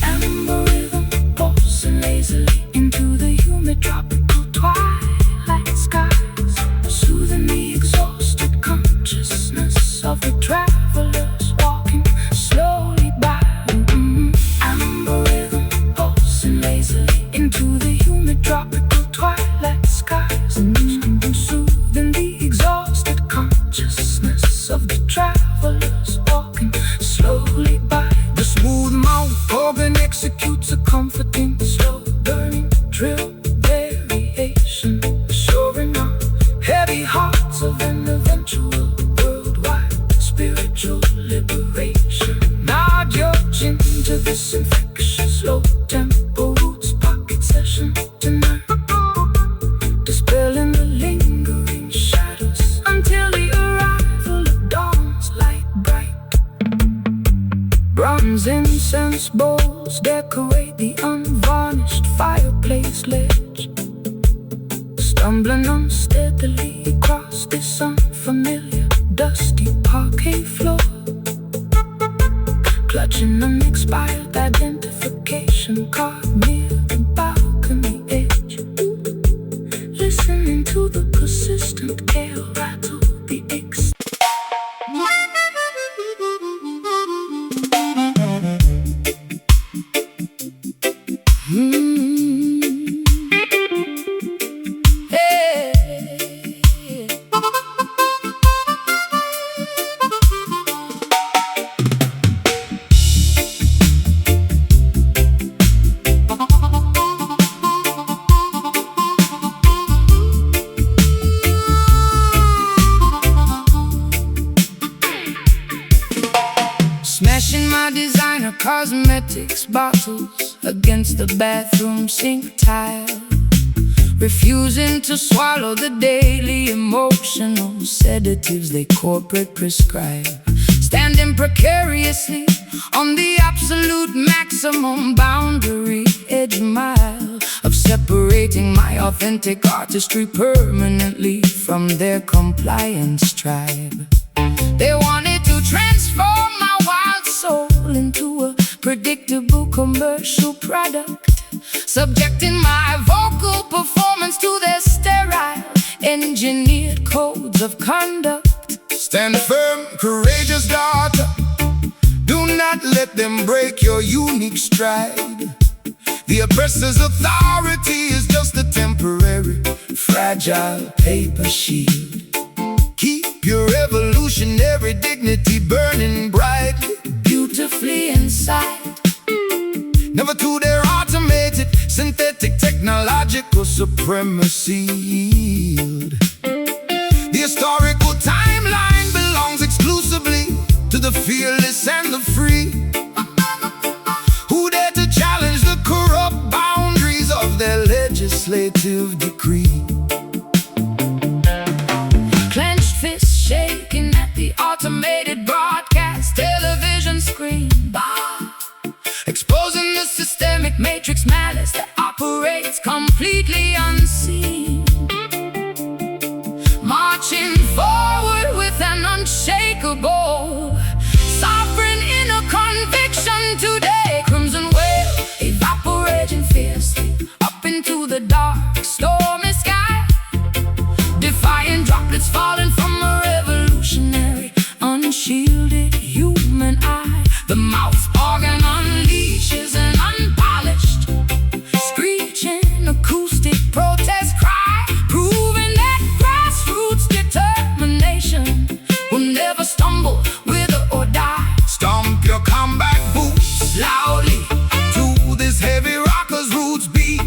Amber rhythm pulsing lazily into the humid tropical twilight skies, soothing the exhausted consciousness of the travelers walking slowly by. Amber rhythm pulsing lazily into the humid tropical twilight skies, soothing the exhausted consciousness of the travelers walking slowly by. The smooth mouth organ executes a comforting, Slow burning trill variation, assuring our heavy hearts of an eventual worldwide spiritual liberation. nod your Chin to this infectious low tempo roots pocket session tonight, dispelling the lingering shadows until the arrival of dawn's light bright. Bronze incense bowls decorate the unvarnished fireplace ledge, stumbling unsteadily across this unfamiliar dusty parquet floor, clutching an expired identification card near the balcony edge, listening to the persistent gale rattle the Smashing my designer cosmetics bottles against the bathroom sink tile, refusing to swallow the daily emotional sedatives they corporate prescribe. Standing precariously on the absolute maximum boundary edge mile of separating my authentic artistry permanently from their compliance tribe. They wanted to transform my wild soul into a predictable commercial product, subjecting my vocal performance to their sterile, engineered codes of conduct. Stand firm, courageous daughter. Do not let them break your unique stride. The oppressor's authority is just a temporary, fragile paper shield. Keep your evolutionary dignity burning brightly, Beautifully inside, never to their automated, synthetic, technological supremacy yield. The historical timeline belongs exclusively to the fearless and the free, who dare to challenge the corrupt boundaries of their legislative decree. clenched fists shaking at the automated broadcast television screen, Exposing the systemic matrix malice that operates completely unseen. Marching forward with an unshakable, sovereign inner conviction today. Crimson wave evaporating fiercely up into the dark, stormy sky, defying droplets falling from a revolutionary, unshielded human eye. The mouth organ unleashes an unpolished, screeching acoustic protest cry, proving that grassroots determination will never stumble, wither or die. Stomp your combat boots Loudly to this heavy rocker's roots beat.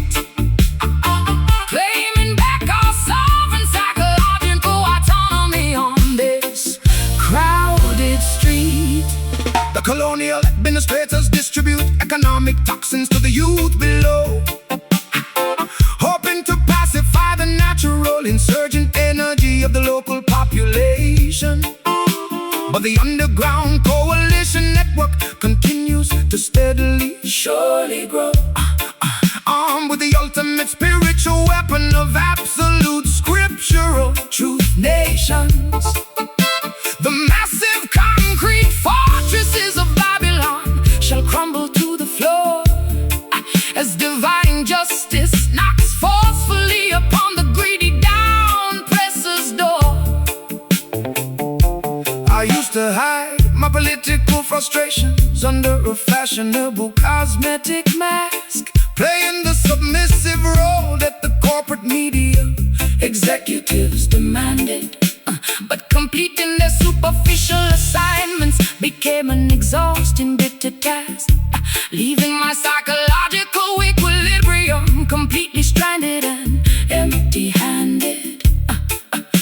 claiming back our sovereign psychological autonomy on this crowded street. The colonial administrators distribute economic toxins to the youth below, hoping to pacify the natural insurgent energy of the local population. But the underground coalition network continues to steadily, surely grow, armed with the ultimate spiritual weapon of absolute scriptural truth. Nations, The massive concrete fortresses of Babylon shall crumble to the floor as divine justice knocks forcefully upon the greedy down presser's door. I used to hide my political frustrations under a fashionable cosmetic mask, playing the submissive role that the corporate media Executives demanded, but completing their superficial assignments became an exhausting, bitter task, leaving my psychological equilibrium completely stranded and empty-handed.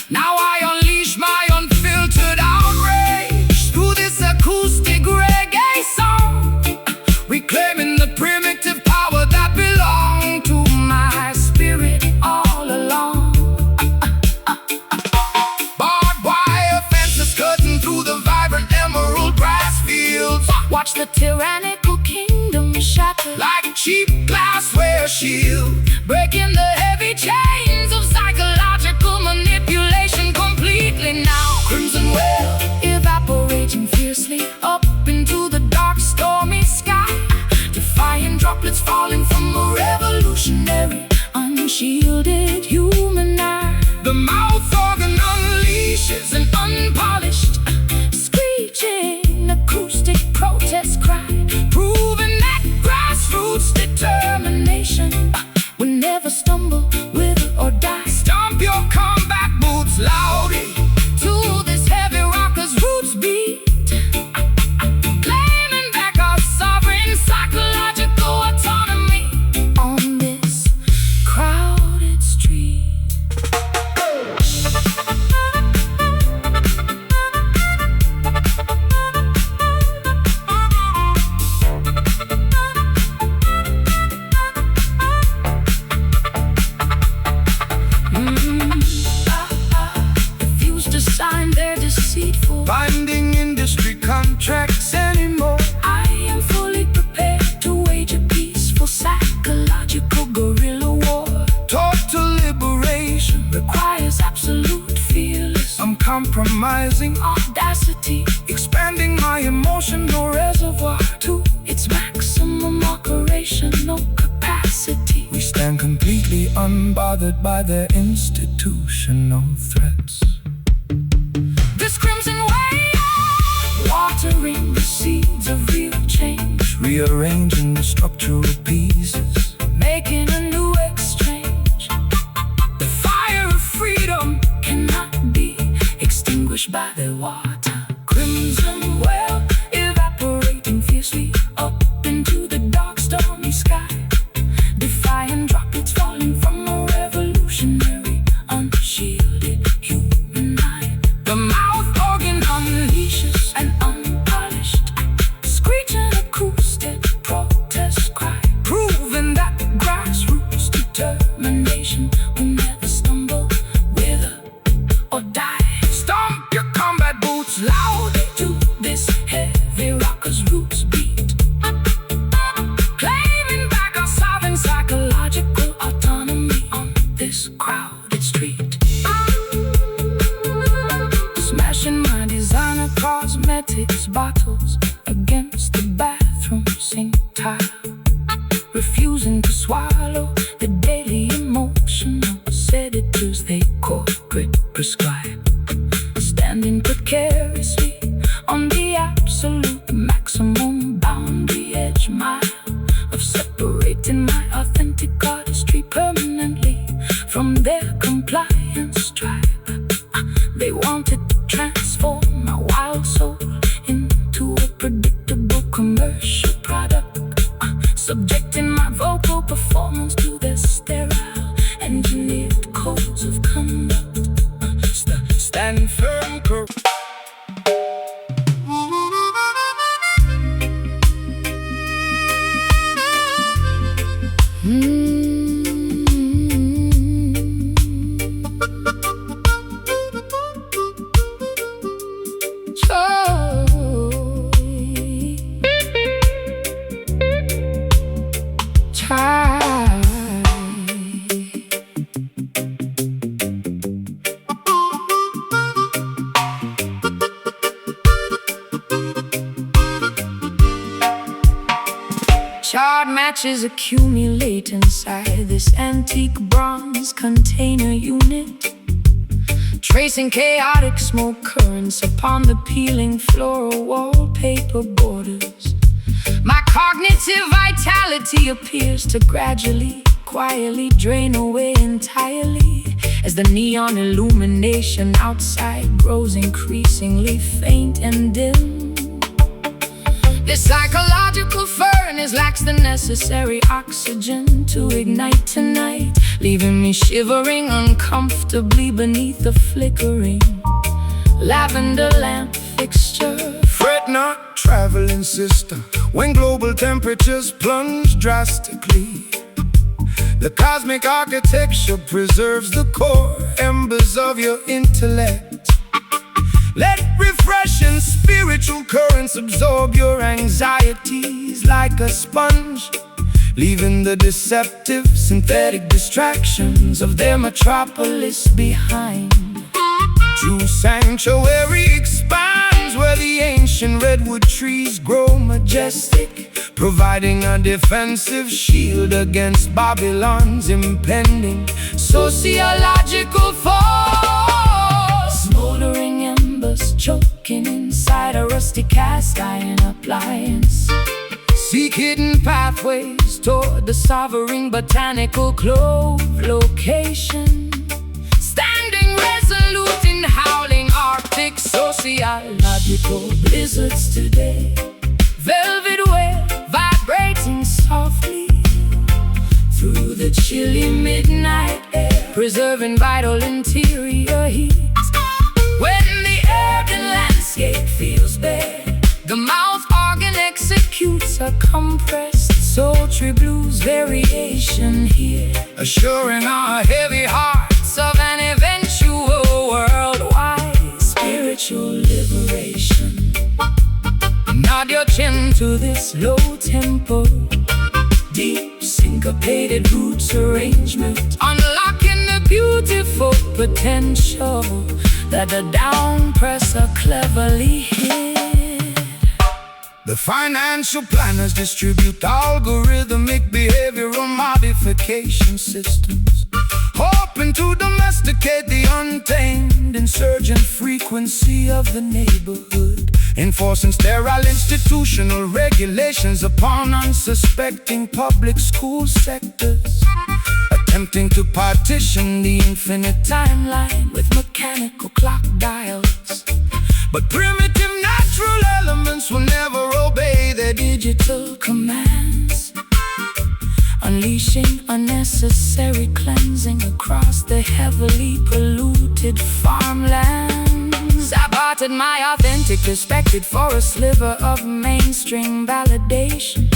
Now I unleash my unfiltered outrage through this acoustic reggae song, reclaiming the primitive power that belonged to my spirit all along. barbed wire fences cutting through the vibrant emerald grass fields, Watch the tyrannical kingdom shatter like cheap glassware shield, breaking the heavy chains of psychological manipulation completely now. Crimson whale evaporating fiercely up into the dark, stormy sky, defying droplets falling from a revolutionary, unshielded human eye. The mouth organ unleashes an Unpolished, screeching acoustic protest cry, proving that grassroots determination will never stumble, wither uncompromising audacity, expanding my emotional reservoir to its maximum operational capacity. We stand completely unbothered by their institutional threats. This crimson wave, watering the seeds of real change, rearranging the structural pieces, making a new exchange. The fire of freedom cannot be extinguished by the water. Crimson well evaporating fiercely up into the dark stormy sky, defying droplets falling from a revolutionary unshielded human eye. The mouth organ unleashes an unpolished, screeching acoustic protest cry, proving that grassroots determination will never stumble, wither, or die. stomp your combat boots Loudly to this heavy rocker's roots beat, claiming back our sovereign psychological autonomy on this crowded street. Smashing my designer cosmetics bottles against the bathroom sink tile, refusing to swallow the daily emotional sedatives they corporate prescribe, standing precariously on the absolute maximum boundary edge mile of separating my authentic artistry permanently from their compliance tribe. They wanted to transform my wild soul into a predictable commercial product, subjecting my vocal performance to their sterile, engineered codes of conduct. stand firm, Charred matches accumulate inside this antique bronze container unit, tracing chaotic smoke currents upon the peeling floral wallpaper borders. My cognitive vitality appears to gradually, quietly drain away entirely as the neon illumination outside grows increasingly faint and dim. This psychological furnace lacks the necessary oxygen to ignite tonight, leaving me shivering uncomfortably beneath the flickering lavender lamp fixture. Fret not, traveling sister, when global temperatures plunge drastically. The cosmic architecture preserves the core embers of your intellect. Let refreshing spiritual currents absorb your anxieties like a sponge, leaving the deceptive synthetic distractions of their metropolis behind. True sanctuary expands where the ancient redwood trees grow majestic, providing a defensive shield against Babylon's impending sociological fall. Smoldering embers choking inside a rusty cast iron appliance, seek hidden pathways toward the sovereign botanical clove location, standing resolute in howling Arctic sociological blizzards today. Velvet wail vibrating softly through the chilly midnight air, preserving vital interior heat. When the urban landscape feels bare, the mouth organ executes a compressed sultry blues variation here, assuring our heavy hearts of an eventual worldwide spiritual liberation. Nod your chin to this low tempo, deep syncopated roots arrangement, unlocking the beautiful potential that the down presser cleverly hid. The financial planners distribute algorithmic behavioral modification systems, hoping to domesticate the untamed insurgent frequency of the neighborhood, enforcing sterile institutional regulations upon unsuspecting public school sectors, attempting to partition the infinite timeline with mechanical clock dials. But primitive natural elements will never obey their digital commands, unleashing unnecessary cleansing across the heavily polluted farmlands. I bartered my authentic perspective for a sliver of mainstream validation,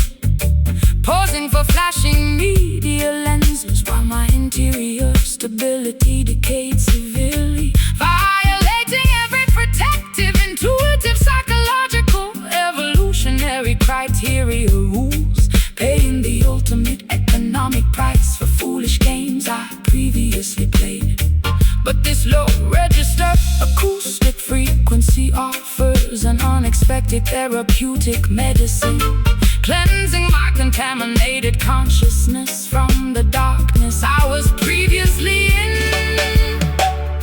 posing for flashing media lenses while my interior stability decayed severely, violating every protective, intuitive, psychological, evolutionary criteria rules, paying the ultimate economic price for foolish games I previously played. But this low register acoustic frequency offers an unexpected therapeutic medicine, cleansing my contaminated consciousness from the darkness I was previously in.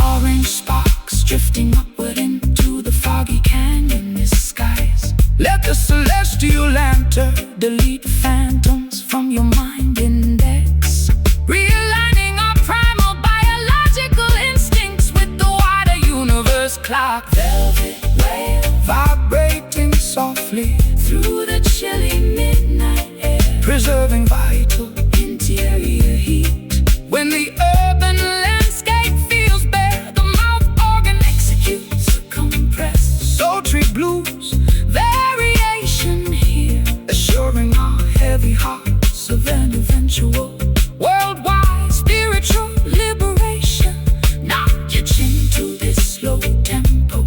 Orange sparks drifting upward into the foggy canyon skies. Let the celestial lantern delete phantoms from your mind index, realigning our primal biological instincts with the wider universe clock. Velvet wave vibrating softly through the chilly midnight air, preserving vital interior heat. When the urban landscape feels bare, the mouth organ executes a compressed sultry blues variation here, assuring our heavy hearts of an eventual worldwide spiritual liberation. Knock your chin to this slow tempo,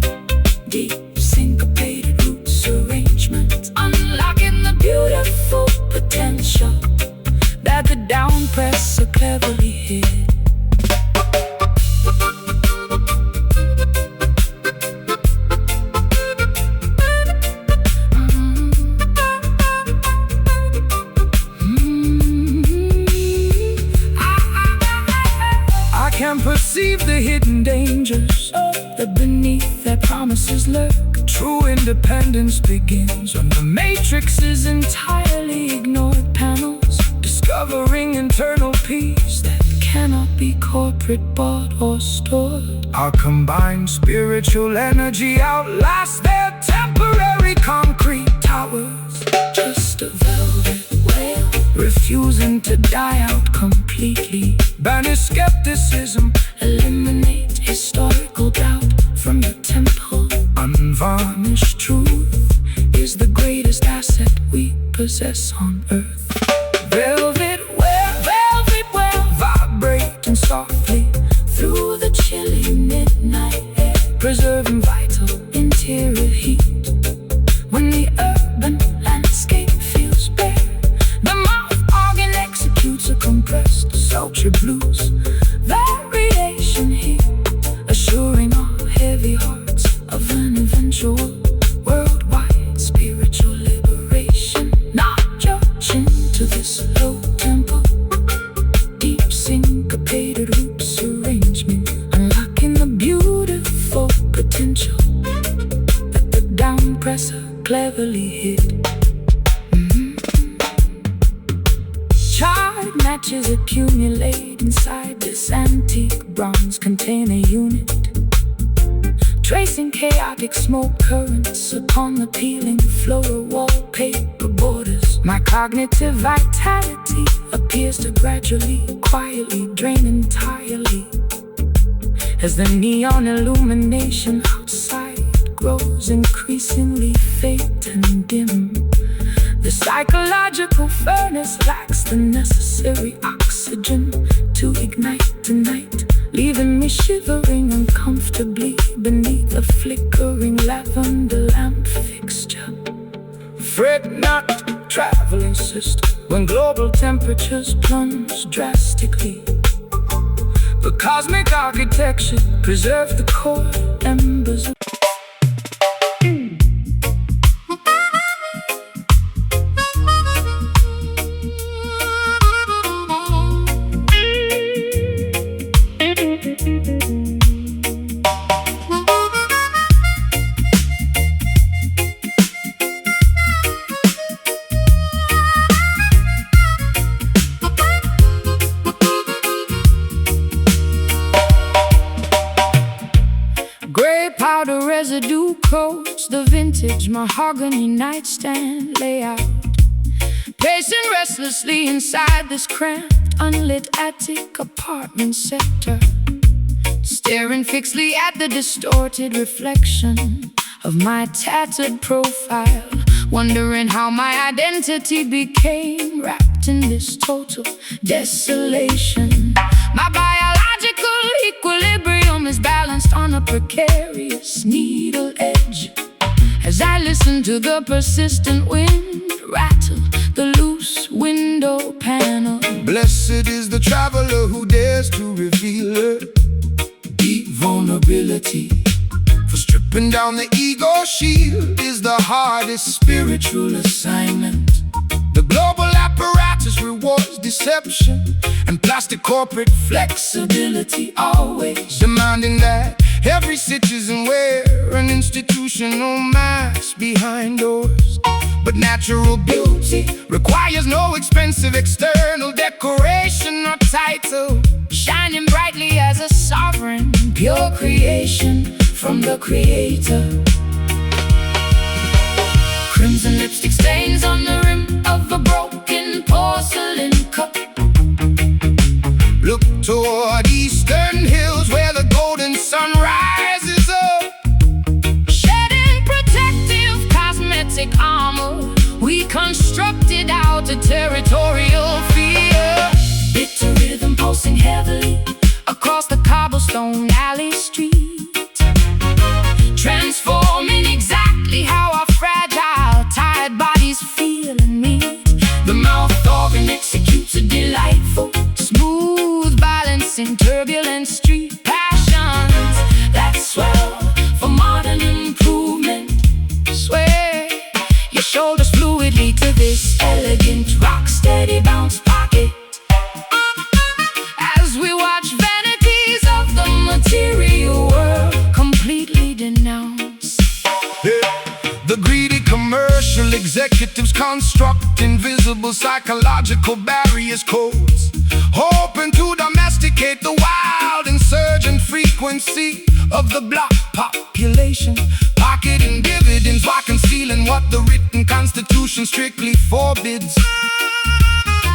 deep syncopated roots arrangement, unlocking the beautiful potential that the down presser cleverly hid. I can perceive the hidden dangers that beneath their promises lurk. True independence begins when the matrix's entirely ignored panels, discovering internal peace that cannot be corporate bought or stored. Our combined spiritual energy outlasts their temporary concrete towers. Just a velvet whale, refusing to die out completely. Banish skepticism, eliminate historical doubt from your temple. Unvarnished truth is the greatest asset we possess on earth. Velvet whale, vibrating softly through the chilly midnight air, preserving vital interior heat. When the urban landscape feels bare, the mouth organ executes a compressed sultry blues variation here, assuring all heavy hearts of an eventual worldwide spiritual liberation. Nod your chin to this low tempo, deep syncopated roots arrangement, unlocking the beautiful potential that the down presser cleverly hid. Charred matches accumulate inside this antique bronze container unit, tracing chaotic smoke currents upon the peeling floral wallpaper borders. My cognitive vitality appears to gradually, quietly drain entirely as the neon illumination outside grows increasingly faint and dim. The psychological furnace lacks the necessary oxygen to ignite tonight, leaving me shivering uncomfortably beneath a flickering lavender lamp fixture. Fret not, traveling sister, when global temperatures plunge drastically. The cosmic architecture preserves the core embers. Gray powder residue coats the vintage mahogany nightstand layout. Pacing restlessly inside this cramped, unlit attic apartment sector, staring fixedly at the distorted reflection of my tattered profile, wondering how my identity became wrapped in this total desolation. My biological equilibrium is balanced on a precarious needle edge as I listen to the persistent wind rattle the loose window panel. Blessed is the traveler who dares to reveal her deep vulnerability. For stripping down the ego shield is the hardest spiritual assignment. The global apparatus rewards deception and plastic corporate flexibility, always demanding that every citizen wear an institutional mask behind doors. But natural beauty requires no expensive external decoration or title, shining brightly as a sovereign, pure creation from the Creator. Crimson lipstick stains on the rim of a broken porcelain cup. Look toward eastern hills where the golden sun rises up. Shedding protective cosmetic armor, we constructed out a territorial fear. Bitter rhythm pulsing heavily Across the cobblestone alley street, transforming exactly how our fragile, tired bodies feel and meet. The mouth organ executes a delightful, Smooth balancing turbulent street passions that swell for modern improvement. sway your shoulders fluidly to this Elegant, rock steady bounce pocket. as we watch vanities of the material world completely denounced. The greedy commercial executives construct invisible psychological barriers, codes, hoping to domesticate the wild insurgent frequency of the black population, pocketing dividends while concealing what the written constitution strictly forbids,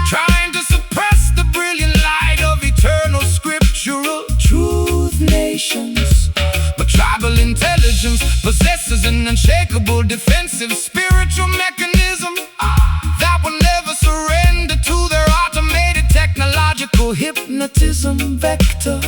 trying to suppress the brilliant light of eternal scriptural truth nations. But tribal intelligence possesses an unshakable defensive spiritual mechanism that will never surrender to their automated technological hypnotism vector.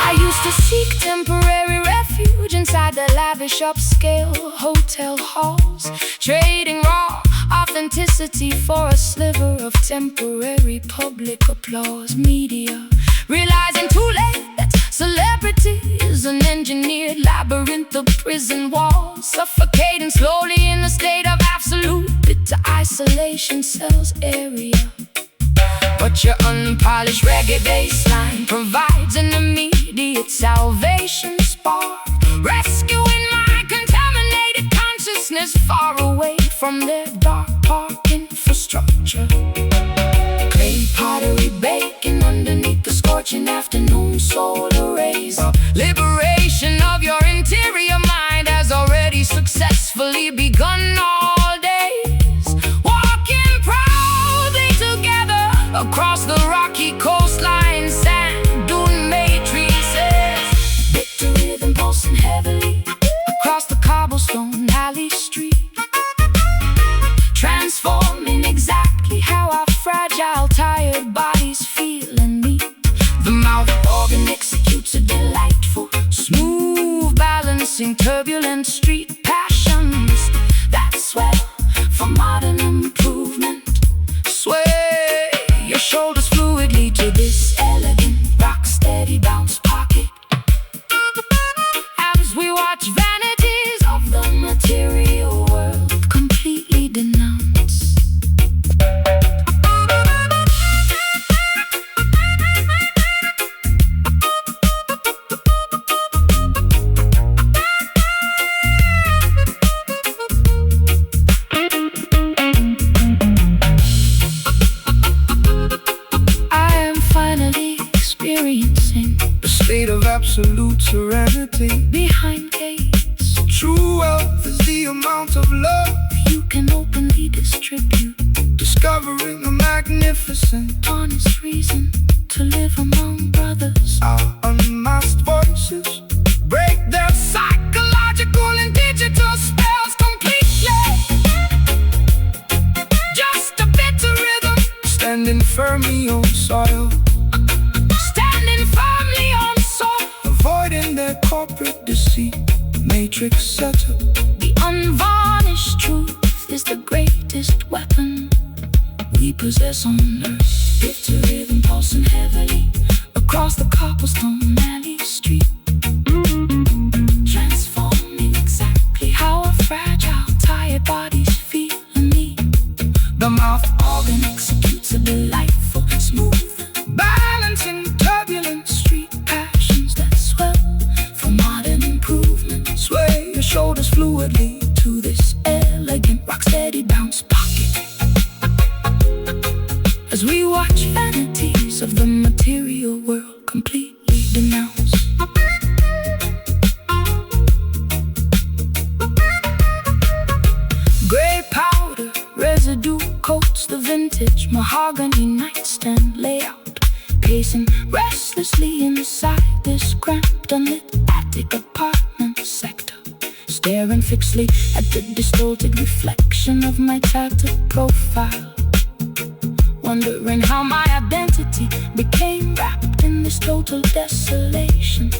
I used to seek temporary refuge inside the lavish upscale hotel halls, trading raw authenticity for a sliver of temporary public applause. Media realizing too late that celebrity is an engineered labyrinth of prison walls, suffocating slowly in a state of absolute bitter isolation cells area. But your unpolished reggae bassline provides an immediate salvation spark, rescuing my contaminated consciousness far away from their dark park infrastructure. Clay pottery baking underneath the scorching afternoon solar rays. Liberation of your interior mind has already successfully begun. All days walking proudly together across the rocky coastline, sand dune matrices. Bitter rhythm pulsing heavily Across the cobblestone alley street, transforming exactly how our fragile, tired bodies feel and meet. the mouth organ executes a delightful, Smooth balancing turbulent street passions that swell for modern improvement. sway your shoulders fluidly to this Elegant, rock steady bounce pocket. this tribute, discovering a magnificent, honest reason to live among brothers. our unmasked voices break their psychological and digital spells completely. Just a bit of rhythm, standing firmly on soil, Standing firmly on soil, avoiding their corporate deceit, matrix setup. the unvarnished truth is the greatest weapon we possess on earth. Bit of rhythm pulsing heavily across the cobblestone alley street, transforming exactly how our fragile, tired bodies feel and need. The mouth Organ executes a delightful, smooth balancing turbulent street passions that swell for modern improvement. sway your shoulders fluidly To this elegant, rock-steady bounce pocket, as we watch vanities of the material world completely denounced. Gray powder residue coats the vintage mahogany nightstand layout, pacing restlessly inside this cramped, unlit attic apartment sector, staring fixedly at the distorted reflection of my tattooed profile, wondering how my identity became wrapped in this total desolation.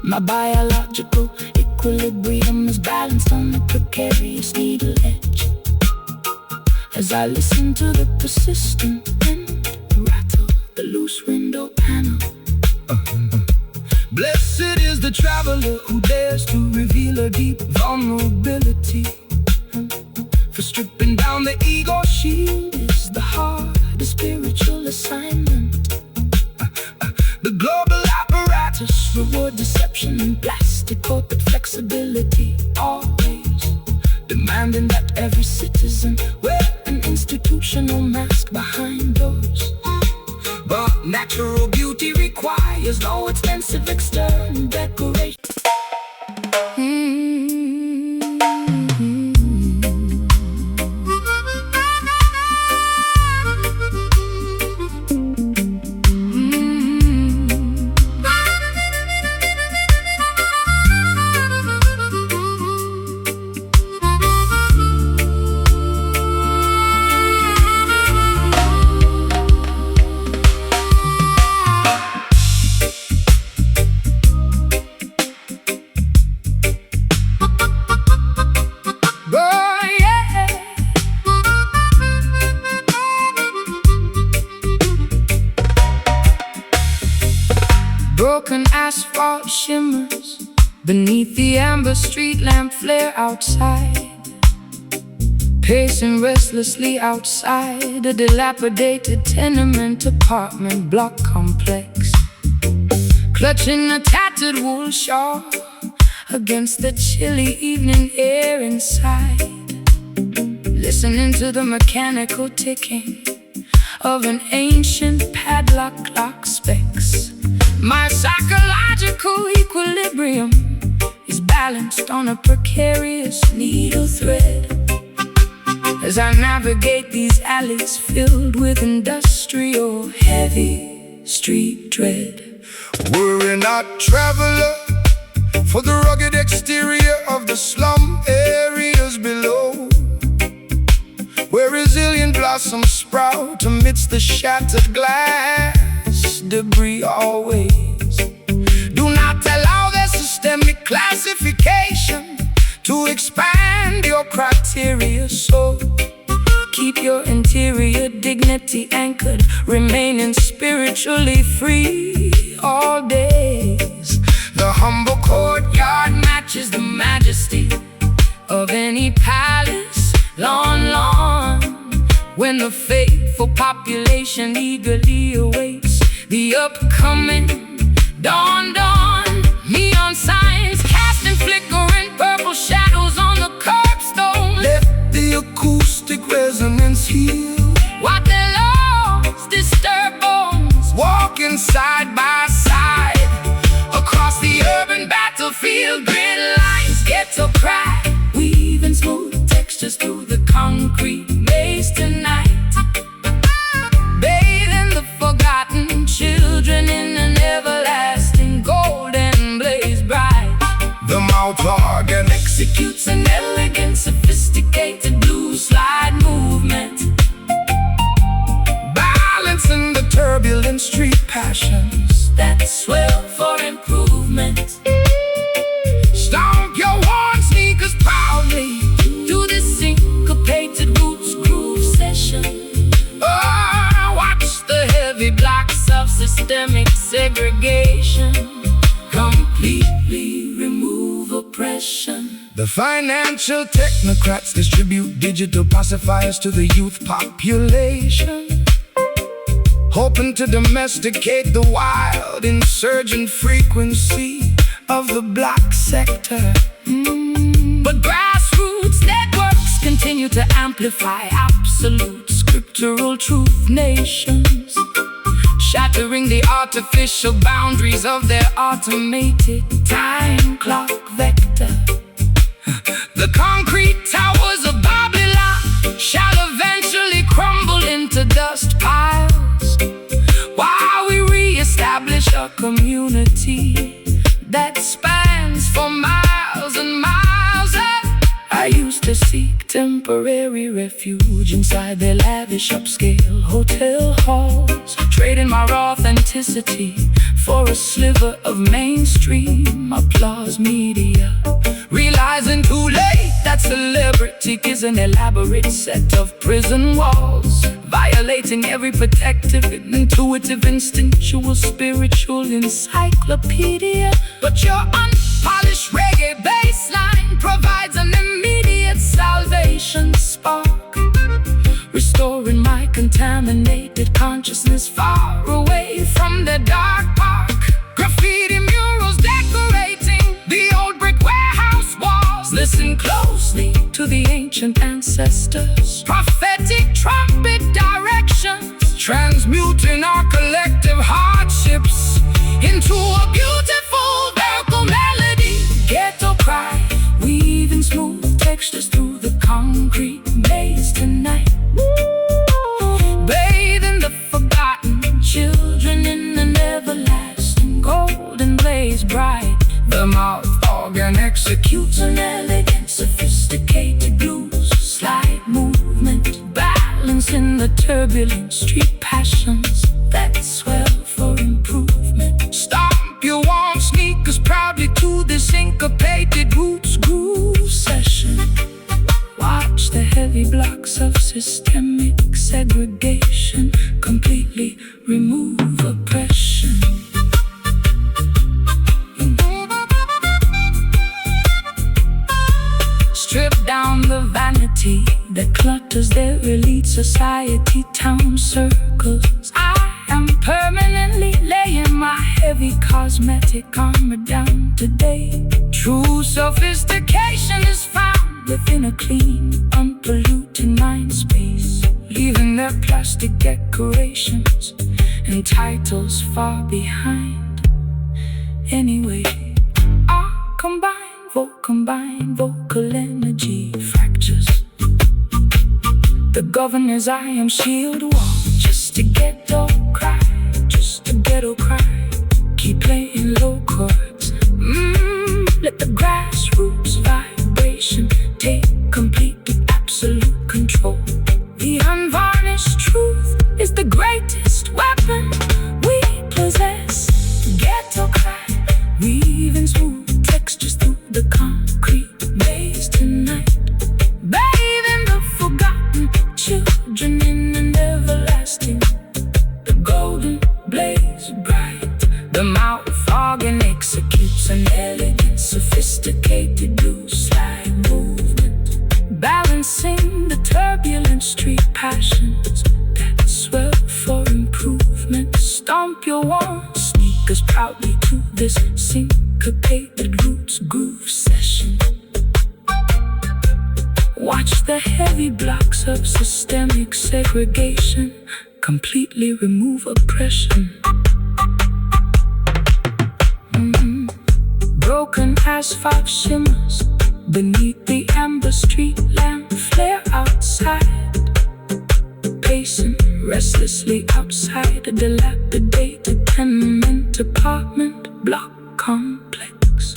My biological equilibrium is balanced on the precarious needle edge, as I listen to the persistent wind rattle the loose window panel. Blessed is the traveler who dares to reveal a deep vulnerability. For stripping down the ego shield is the hardest spiritual assignment. The global apparatus reward deception and plastic corporate flexibility, always demanding that every citizen wear an institutional mask behind doors. But natural beauty requires no expensive external decoration. Broken asphalt shimmers beneath the amber street lamp flare outside, pacing restlessly outside a dilapidated tenement apartment block complex, clutching a tattered wool shawl against the chilly evening air inside, listening to the mechanical ticking of an ancient padlock clock specs. My psychological equilibrium is balanced on a precarious needle thread, as I navigate these alleys filled with industrial heavy street dread. We're not traveler for the rugged exterior of the slum areas below, where resilient blossoms sprout amidst the shattered glass debris always. Do not allow their systemic classification to expand your criteria, so keep your interior dignity anchored, remaining spiritually free all days. The humble courtyard matches the majesty of any palace lawn, when the faithful population eagerly awaits the upcoming dawn. Neon signs casting flickering purple shadows on the curbstone. Let the acoustic resonance heal. Wipe their lost disturbed bones, Walking side by side across the urban battlefield. Grid lines, ghetto cry, weaving smooth textures through the concrete. concrete maze tonight. Bathing the forgotten children in an everlasting golden blaze bright. The mouth organ Executes an elegant, sophisticated blues slide movement, balancing the turbulent street passions that swell for improvement. Stomp your worn sneakers proudly To this syncopated roots groove session. oh, Watch the heavy blocks of systemic segregation completely remove oppression. The financial technocrats distribute digital pacifiers to the youth population, hoping to domesticate the wild insurgent frequency of the black sector. But grassroots networks continue to amplify absolute scriptural truth nations, shattering the artificial boundaries of their automated time clock vector. The concrete towers of Babylon Shall eventually crumble into dust piles, while we reestablish a community that spans for miles and miles. I used to seek temporary refuge inside their lavish upscale hotel halls, trading my raw authenticity for a sliver of mainstream applause media, realizing too late that celebrity is an elaborate set of prison walls, violating every protective, intuitive, instinctual, spiritual encyclopedia. But your unpolished reggae bassline provides an immediate salvation spark, restoring my contaminated consciousness far away from the dark park. Graffiti murals decorating the old brick warehouse walls. Listen closely to the ancient ancestors' prophetic trumpet directions, transmuting our collective hardships into a beautiful vocal melody. Ghetto cry, weaving smooth textures through the concrete maze tonight. Bathing the forgotten children in an everlasting golden blaze bright. The mouth organ Executes an elegant, sophisticated blues slide movement, balancing the turbulent street passions that swell for improvement. Stomp your worn sneakers proudly to the syncopated roots groove session. Watch the heavy blocks of systemic segregation completely remove oppression. Strip down the vanity that clutters their elite society town circles. I am permanently laying my heavy cosmetic armor down today. True sophistication is found within a clean, unpolluted mind space, leaving their plastic decorations and titles far behind. Anyway, I combine vocal energy fractures. The governor's iron shield wall, just a ghetto cry, just a ghetto cry. Keep playing low chords. Let the grassroots vibration take complete, absolute control. The unvarnished truth is the greatest weapon we possess. Ghetto cry, weaving smooth textures through the concrete maze tonight. Bathing the forgotten children in an everlasting, the golden blaze bright. The mouth organ executes an elegant, sophisticated blues slide movement, balancing the turbulent street passions that swell for improvement. Stomp your worn sneakers proudly to this syncopated roots groove session. Watch the heavy blocks of systemic segregation completely remove oppression. Broken asphalt shimmers beneath the amber street lamp flare outside, pacing restlessly outside a dilapidated tenement apartment block complex,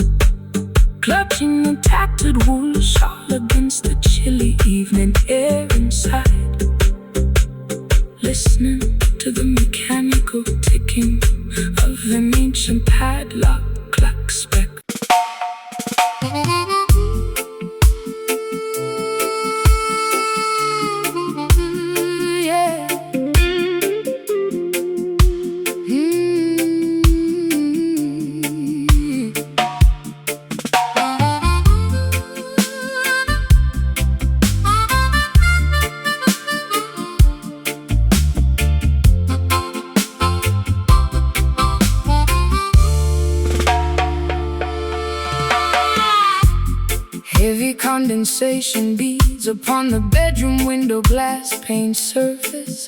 clutching a tattered wool shawl against the chilly evening air inside, listening to the mechanical ticking of an ancient padlock clock spec. Heavy condensation beads upon the bedroom window glass pane surface.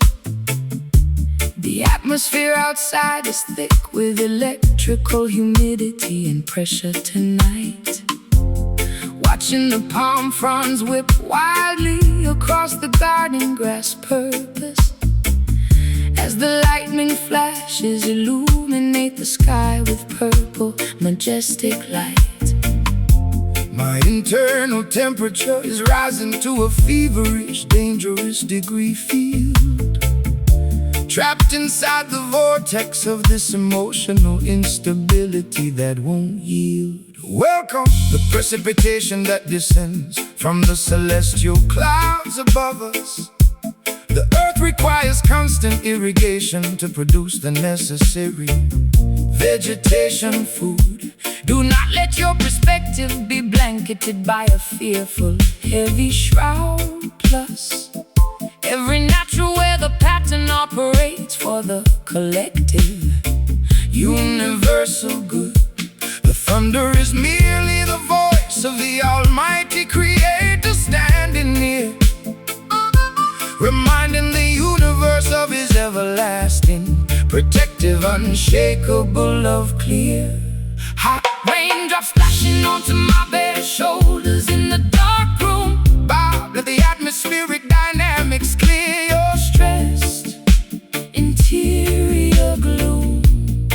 The atmosphere outside is thick with electrical humidity and pressure tonight. Watching the palm fronds whip wildly across the garden grass purpose, as the lightning flashes illuminate the sky with purple, majestic light. My internal temperature is rising to a feverish, dangerous degree field, trapped inside the vortex of this emotional instability that won't yield. Welcome the precipitation that descends from the celestial clouds above us. The earth requires constant irrigation to produce the necessary vegetation food. Do not let your perspective be blanketed by a fearful, heavy shroud. Plus, every natural weather pattern operates for the collective, universal good. The thunder is merely the voice of the Almighty Creator standing near, reminding the universe of His everlasting, protective, unshakable love clear. Hot raindrops splashing onto my bare shoulders in the dark room. Bow, let the atmospheric dynamics clear your Stressed interior gloom,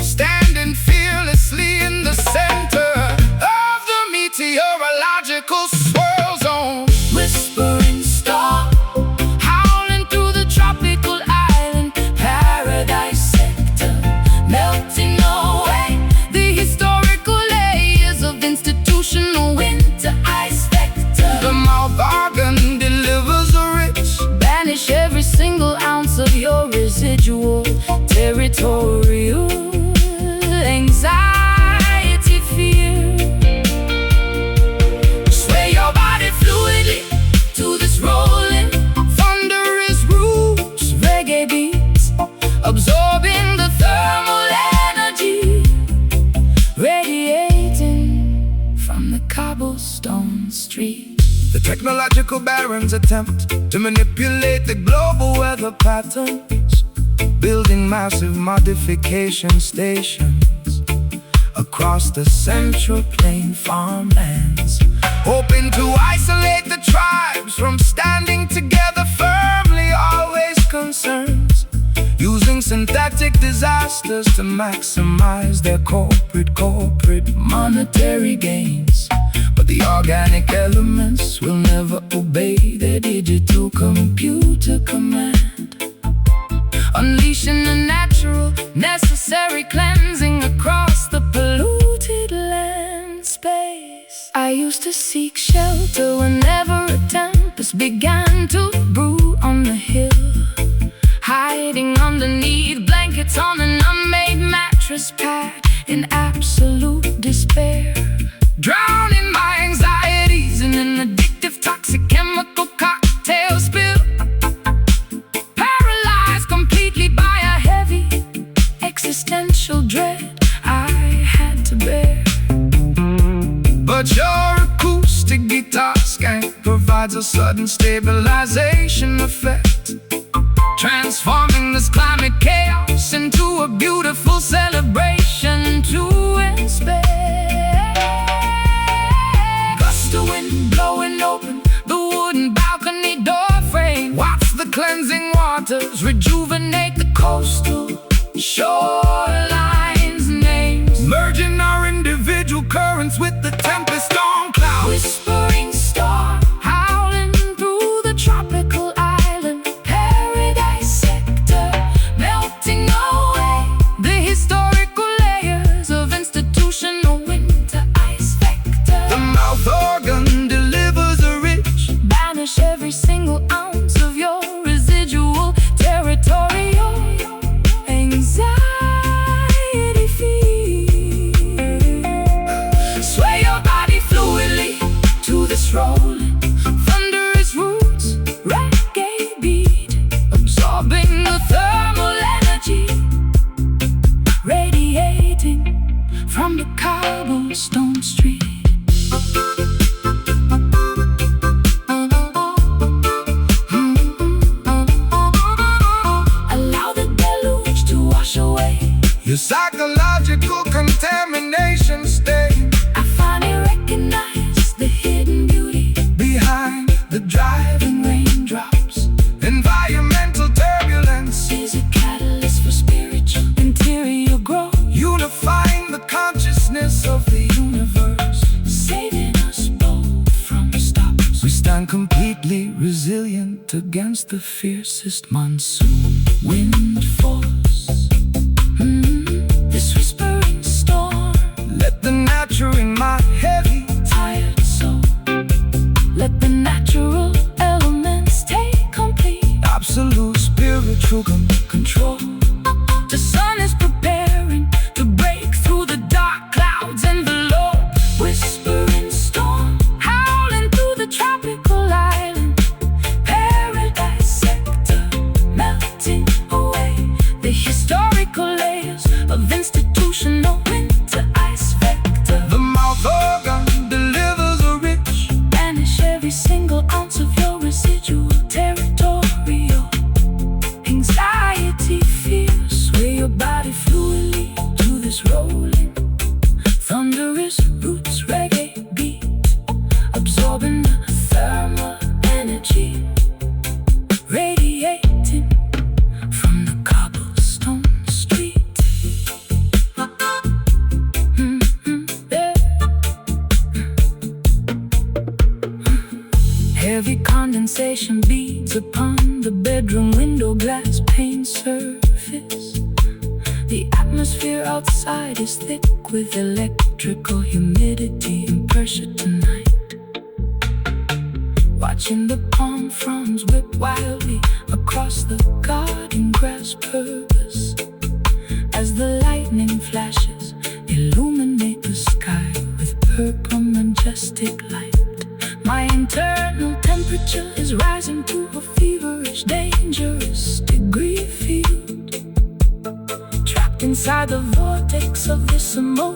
standing fearlessly in the center of the meteorological swirl zone. whispering storm, howling through the tropical island paradise sector, melting away the historical layers of institutional winter ice vector. The mouth organ delivers a rich, Banish every single ounce of your residual territorial anxiety, fear. Sway your body fluidly to this rolling, thunderous roots, reggae beats, absorbing the thermal energy radiating from the cobblestone street. The technological barons attempt to manipulate the global weather patterns, building massive modification stations across the Central Plain farmlands, hoping to isolate the tribes from standing together firmly, always concerns, using synthetic disasters to maximize their corporate monetary gains. But the organic elements will never obey their digital computer command, unleashing a natural, necessary cleansing across the polluted land space. I used to seek shelter whenever a tempest began to brew on the hill, hiding underneath blankets on an unmade mattress pad in absolute despair, drowning my anxieties in an addictive toxic chemical cocktail spill, paralyzed completely by a heavy existential dread I had to bear. But your acoustic guitar skank provides a sudden stabilization effect, transforming this climate chaos into a beautiful celebration to inspire. Gust of wind blowing open the wooden balcony cleansing waters rejuvenate the coastal shorelines. Names merging our individual currents with the tempest storm cloud. Whispering storm howling through the tropical island paradise sector, melting away the historical layers of institutional winter ice vector. The mouth organ delivers a rich, banish every single ounce of your residual territorial anxiety feed. Sway your body fluidly to this rolling, thunderous roots reggae beat, absorbing the thermal energy radiating from the cobblestone street. Allow the deluge to wash away your psychological contamination stain. I finally recognize the hidden beauty Behind the driving raindrops. environmental turbulence, Is a catalyst for spiritual interior growth, unifying the consciousness of the universe. saving us both from stops. We stand completely resilient against the fiercest monsoon wind force. This whispering storm, Let the natural in my heavy tired soul, let the natural elements take complete absolute spiritual control. The sun is preparing to break through the dark clouds envelope. Whispering storm howling through the tropical island paradise sector, melting away the historical layers of institutional winter ice vector. The mouth organ delivers a rich, Banish every single ounce of your residual territorial anxiety fears. Sway your body fluidly to this rolling, thunderous roots reggae beat, absorbing the thermal energy radiating from the cobblestone street. Yeah. Heavy condensation beads upon the bedroom window glass pane surface. The atmosphere outside is thick with electrical humidity and pressure tonight. Watching the palm fronds whip wildly across the garden grass purpose as the lightning flashes illuminate the sky with purple majestic light. My internal temperature is rising to a feverish, dangerous degree field. Trapped inside the vortex of this emotion.